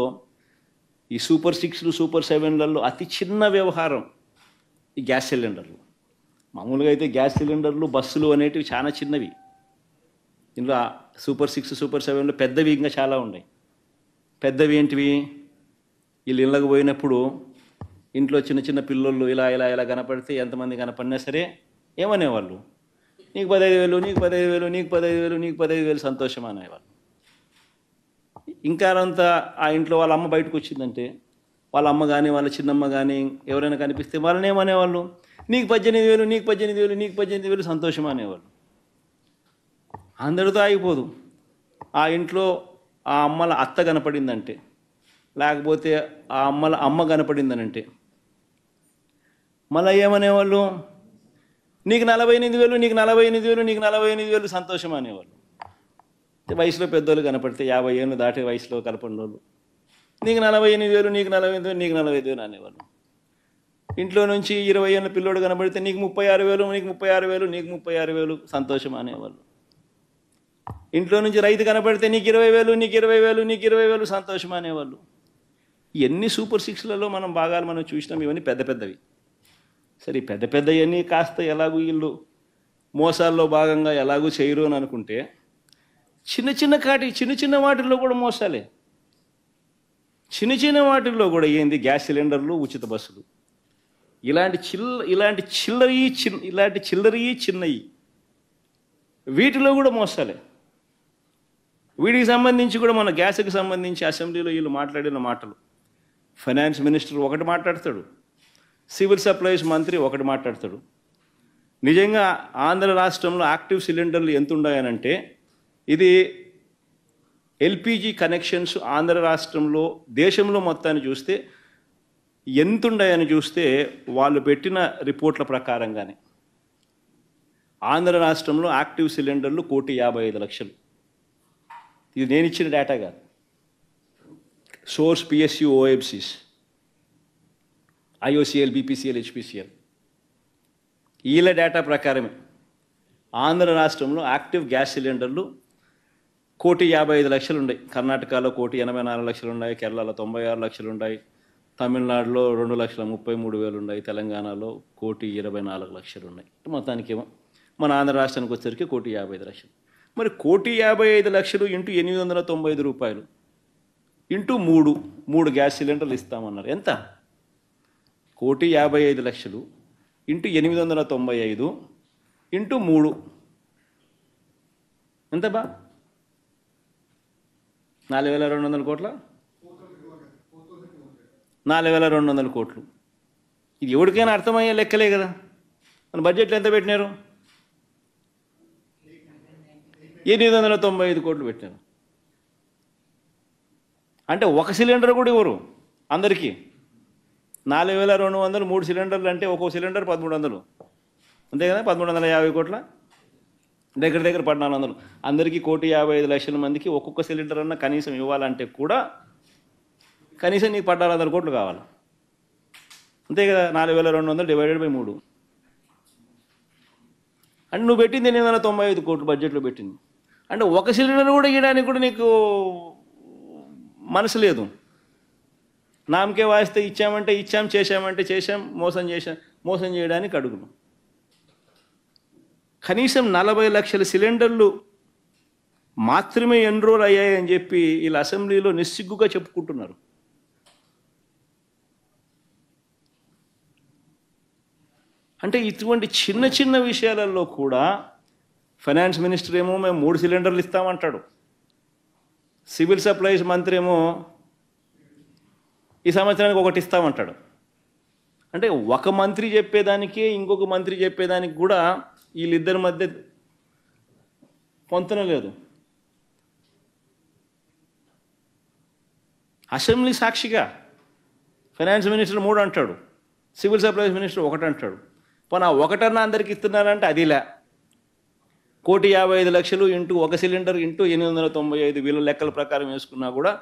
ఈ సూపర్ 6లు సూపర్ 7లలో అతి చిన్న వ్యవహారం ఈ గ్యాస్ సిలిండర్లు. మామూలుగా అయితే గ్యాస్ సిలిండర్లు బస్సులు అనేటివి చాలా చిన్నవి. ఇందులో సూపర్ 6 సూపర్ 7లో పెద్దవి ఇంకా చాలా ఉన్నాయి. పెద్దవి ఏంటివి? వీళ్ళు ఇళ్ళకు పోయినప్పుడు ఇంట్లో చిన్న చిన్న పిల్లోళ్ళు ఇలా ఇలా ఇలా కనపడితే ఎంతమంది కనపడినా సరే ఏమనేవాళ్ళు? నీకు 15,000, నీకు 15,000, నీకు 15,000, నీకు 15,000 సంతోషం అనేవాళ్ళు. ఇంకా అంతా ఆ ఇంట్లో వాళ్ళ అమ్మ బయటకు వచ్చిందంటే వాళ్ళ అమ్మ కానీ వాళ్ళ చిన్నమ్మ కానీ ఎవరైనా కనిపిస్తే వాళ్ళని ఏమనేవాళ్ళు? నీకు 18,000, నీకు 18,000, నీకు 18,000 సంతోషం అనేవాళ్ళు. అందరితో ఆగిపోదు. ఆ ఇంట్లో ఆ అమ్మల అత్త కనపడిందంటే, లేకపోతే ఆ అమ్మల అమ్మ కనపడిందనంటే మళ్ళీ ఏమనేవాళ్ళు? నీకు 48,000, నీకు 48,000, నీకు 48,000 సంతోషం అనేవాళ్ళు. వయసులో పెద్దోళ్ళు కనపడితే 50 ఏళ్ళు దాటే వయసులో కనపడిన వాళ్ళు నీకు 48,000, నీకు 48,000, నీకు 45,000 అనేవాళ్ళు. ఇంట్లో నుంచి 20 ఏళ్ళ పిల్లోడు కనపడితే నీకు 36,000, నీకు 36,000, నీకు 36,000 సంతోషం అనేవాళ్ళు. ఇంట్లో నుంచి రైతు కనపడితే నీకు 20,000, నీకు 20,000, నీకు 20,000 సంతోషం అనేవాళ్ళు. ఎన్ని సూపర్ 6లలో మనం భాగాలు మనం చూసినాం. ఇవన్నీ పెద్ద పెద్దవి. సరే, పెద్ద పెద్దవన్నీ కాస్త ఎలాగూ వీళ్ళు మోసాల్లో భాగంగా ఎలాగూ చేయరు అని అనుకుంటే చిన్న చిన్న వాటిల్లో కూడా మోసాలే. చిన్న వాటిల్లో కూడా ఏంది? గ్యాస్ సిలిండర్లు, ఉచిత బస్సులు, ఇలాంటి చిల్లరయి చిన్నవి వీటిలో కూడా మోసాలే. వీటికి సంబంధించి కూడా మన గ్యాస్కి సంబంధించి అసెంబ్లీలో వీళ్ళు మాట్లాడిన మాటలు, ఫైనాన్స్ మినిస్టర్ ఒకటి మాట్లాడతాడు, సివిల్ సప్లైస్ మంత్రి ఒకటి మాట్లాడతాడు. నిజంగా ఆంధ్ర రాష్ట్రంలో యాక్టివ్ సిలిండర్లు ఎంత ఉన్నాయనంటే, ఇది ఎల్పిజి కనెక్షన్స్ ఆంధ్ర రాష్ట్రంలో దేశంలో మొత్తాన్ని చూస్తే ఎంత ఉన్నాయని చూస్తే వాళ్ళు పెట్టిన రిపోర్ట్ల ప్రకారంగానే ఆంధ్ర రాష్ట్రంలో యాక్టివ్ సిలిండర్లు 1,55,00,000. ఇది నేను ఇచ్చిన డేటా కాదు. Source PSU OFCs, IOCL, BPCL, HPCL వీళ్ళ డేటా ప్రకారమే ఆంధ్ర రాష్ట్రంలో యాక్టివ్ గ్యాస్ సిలిండర్లు 1,55,00,000 ఉన్నాయి. కర్ణాటకలో 1,84,00,000 ఉన్నాయి, కేరళలో 96,00,000 ఉన్నాయి, తమిళనాడులో 2,33,000 ఉన్నాయి, తెలంగాణలో 1,24,00,000 ఉన్నాయి. మొత్తానికేమో మన ఆంధ్ర రాష్ట్రానికి వచ్చేసరికి 1,55,00,000. మరి 1,55,00,000 ఇంటూ 895 రూపాయలు ఇంటూ 3 గ్యాస్ సిలిండర్లు ఇస్తామన్నారు. ఎంత? 1,55,00,000 ఇంటూ 895 ఇంటూ 3 ఎంత బా? 4,200 కోట్ల, 4,200 కోట్లు. ఇది ఎవరికైనా అర్థమయ్యే లెక్కలే కదా. మన బడ్జెట్లో ఎంత పెట్టినారు? 895 కోట్లు పెట్టారు. అంటే ఒక సిలిండర్ కూడా ఇవ్వరు అందరికీ. 4,200, 3 సిలిండర్లు అంటే ఒక్కో సిలిండర్ 1,300, అంతే కదా? 1,350 కోట్ల, దగ్గర 1,400. అందరికీ 1,55,00,000 మందికి ఒక్కొక్క సిలిండర్ అన్న కనీసం ఇవ్వాలంటే కూడా కనీసం నీకు 1,400 కోట్లు కావాలి, అంతే కదా? 4,200 డివైడెడ్ బై 3 అంటే నువ్వు పెట్టింది 895 కోట్లు బడ్జెట్లో పెట్టింది. అంటే ఒక సిలిండర్ కూడా ఇవ్వడానికి కూడా నీకు మనసు లేదు. నామకే వాస్తే ఇచ్చామంటే ఇచ్చాం, చేశామంటే చేశాం, మోసం చేయడానికి అడుగును. కనీసం 40 లక్షల సిలిండర్లు మాత్రమే ఎన్రోల్ అయ్యాయని చెప్పి వీళ్ళ అసెంబ్లీలో నిస్సిగ్గుగా చెప్పుకుంటున్నారు. అంటే ఇటువంటి చిన్న విషయాలలో కూడా ఫైనాన్స్ మినిస్టర్ ఏమో మేము 3 సిలిండర్లు ఇస్తామంటాడు, సివిల్ సప్లైస్ మంత్రి ఏమో ఈ సంవత్సరానికి 1 ఇస్తామంటాడు. అంటే ఒక మంత్రి చెప్పేదానికే ఇంకొక మంత్రి చెప్పేదానికి కూడా వీళ్ళిద్దరి మధ్య పొంతన లేదు. అసెంబ్లీ సాక్షిగా ఫైనాన్స్ మినిస్టర్ 3 అంటాడు, సివిల్ సప్లైస్ మినిస్టర్ 1 అంటాడు. పోనీ 1 అందరికి ఇస్తున్నారంటే అదిలే. 1,55,00,000 ఇంటూ ఒక సిలిండర్ ఇంటూ 895 వీళ్ళ లెక్కల ప్రకారం వేసుకున్నా కూడా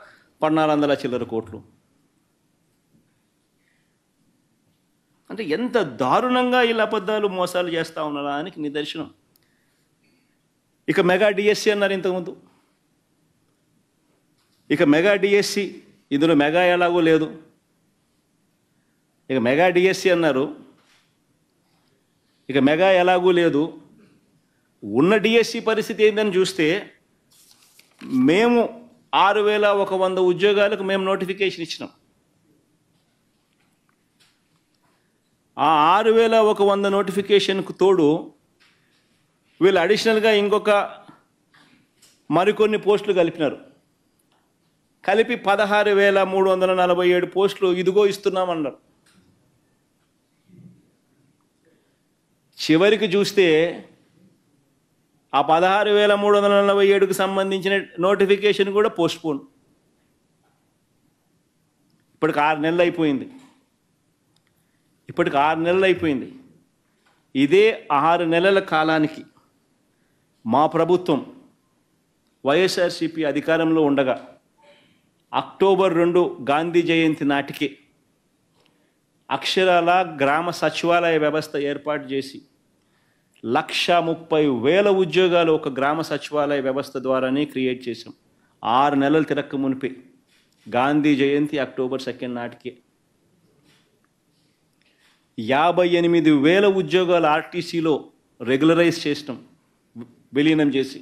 1,400 చిల్లర కోట్లు. అంటే ఎంత దారుణంగా వీళ్ళ అబద్ధాలు మోసాలు చేస్తూ ఉన్నారా అని నిదర్శనం. ఇక మెగా డిఎస్సి అన్నారు ఇంతకుముందు. ఇక మెగా డిఎస్సి ఇందులో మెగా ఎలాగో లేదు. ఇక మెగా డిఎస్సి అన్నారు, ఇక మెగా ఎలాగూ లేదు. ఉన్న డిఎస్సి పరిస్థితి ఏందని చూస్తే మేము 6,100 ఉద్యోగాలకు మేము నోటిఫికేషన్ ఇచ్చినాం. ఆ 6,100 నోటిఫికేషన్కు తోడు వీళ్ళు అడిషనల్గా ఇంకొక మరికొన్ని పోస్టులు కలిపినారు. కలిపి 16,347 పోస్టులు ఇదిగో ఇస్తున్నామన్నారు. చివరికి చూస్తే ఆ 16,347కు సంబంధించిన నోటిఫికేషన్ కూడా పోస్ట్పోన్. ఇప్పటికి 6 నెలలు అయిపోయింది. ఇదే 6 నెలల కాలానికి మా ప్రభుత్వం వైఎస్ఆర్సీపీ అధికారంలో ఉండగా అక్టోబర్ 2 గాంధీ జయంతి నాటికి అక్షరాల గ్రామ సచివాలయ వ్యవస్థ ఏర్పాటు చేసి 130,000 ఉద్యోగాలు ఒక గ్రామ సచివాలయ వ్యవస్థ ద్వారానే క్రియేట్ చేశాం. 6 నెలలు తిరక్క మునిపే గాంధీ జయంతి అక్టోబర్ 2 నాటికే 58,000 ఉద్యోగాలు ఆర్టీసీలో రెగ్యులరైజ్ చేసినాం, విలీనం చేసి.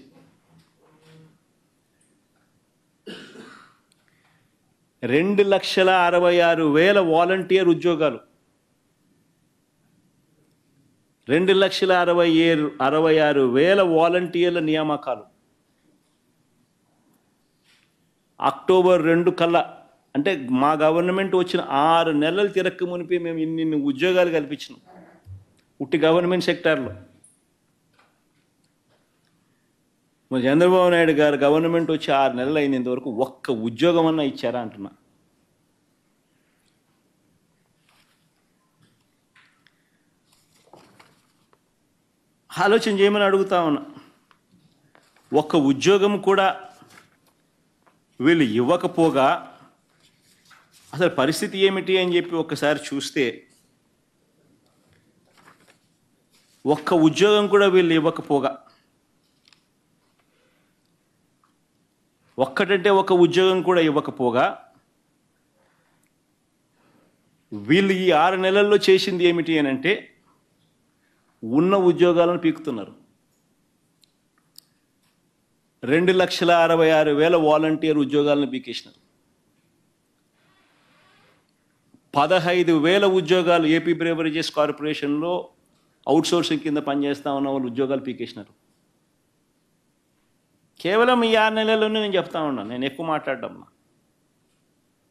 రెండు 2,66,000 వాలంటీర్ ఉద్యోగాలు, 2,66,000 వాలంటీర్ల నియామకాలు అక్టోబర్ 2 కల్లా, అంటే మా గవర్నమెంట్ వచ్చిన 6 నెలలు తిరక్క మునిపి మేము ఇన్ని ఉద్యోగాలు కల్పించినాం ఉట్టి గవర్నమెంట్ సెక్టార్లో. మరి చంద్రబాబు నాయుడు గారు గవర్నమెంట్ వచ్చి 6 నెలలు అయినంత వరకు ఒక్క ఉద్యోగం అన్నా ఇచ్చారా అంటున్నా. ఆలోచన చేయమని అడుగుతా ఉన్నా. ఒక్క ఉద్యోగం కూడా వీళ్ళు ఇవ్వకపోగా అసలు పరిస్థితి ఏమిటి అని చెప్పి ఒక్కసారి చూస్తే, ఒక్క ఉద్యోగం కూడా వీళ్ళు ఇవ్వకపోగా, ఒక్కటంటే ఒక ఉద్యోగం కూడా ఇవ్వకపోగా వీళ్ళు ఈ 6 నెలల్లో చేసింది ఏమిటి అని అంటే ఉన్న ఉద్యోగాలను పీకుతున్నారు. 2,66,000 వాలంటీర్ ఉద్యోగాలను పీకేసినారు. 15,000 ఉద్యోగాలు ఏపీ బ్రేవరేజెస్ కార్పొరేషన్లో అవుట్సోర్సింగ్ కింద పనిచేస్తా ఉన్న వాళ్ళు ఉద్యోగాలు పీకేసినారు. కేవలం ఈ 6 నెలల్లోనే నేను చెప్తా ఉన్నాను, నేను ఎక్కువ మాట్లాడడం.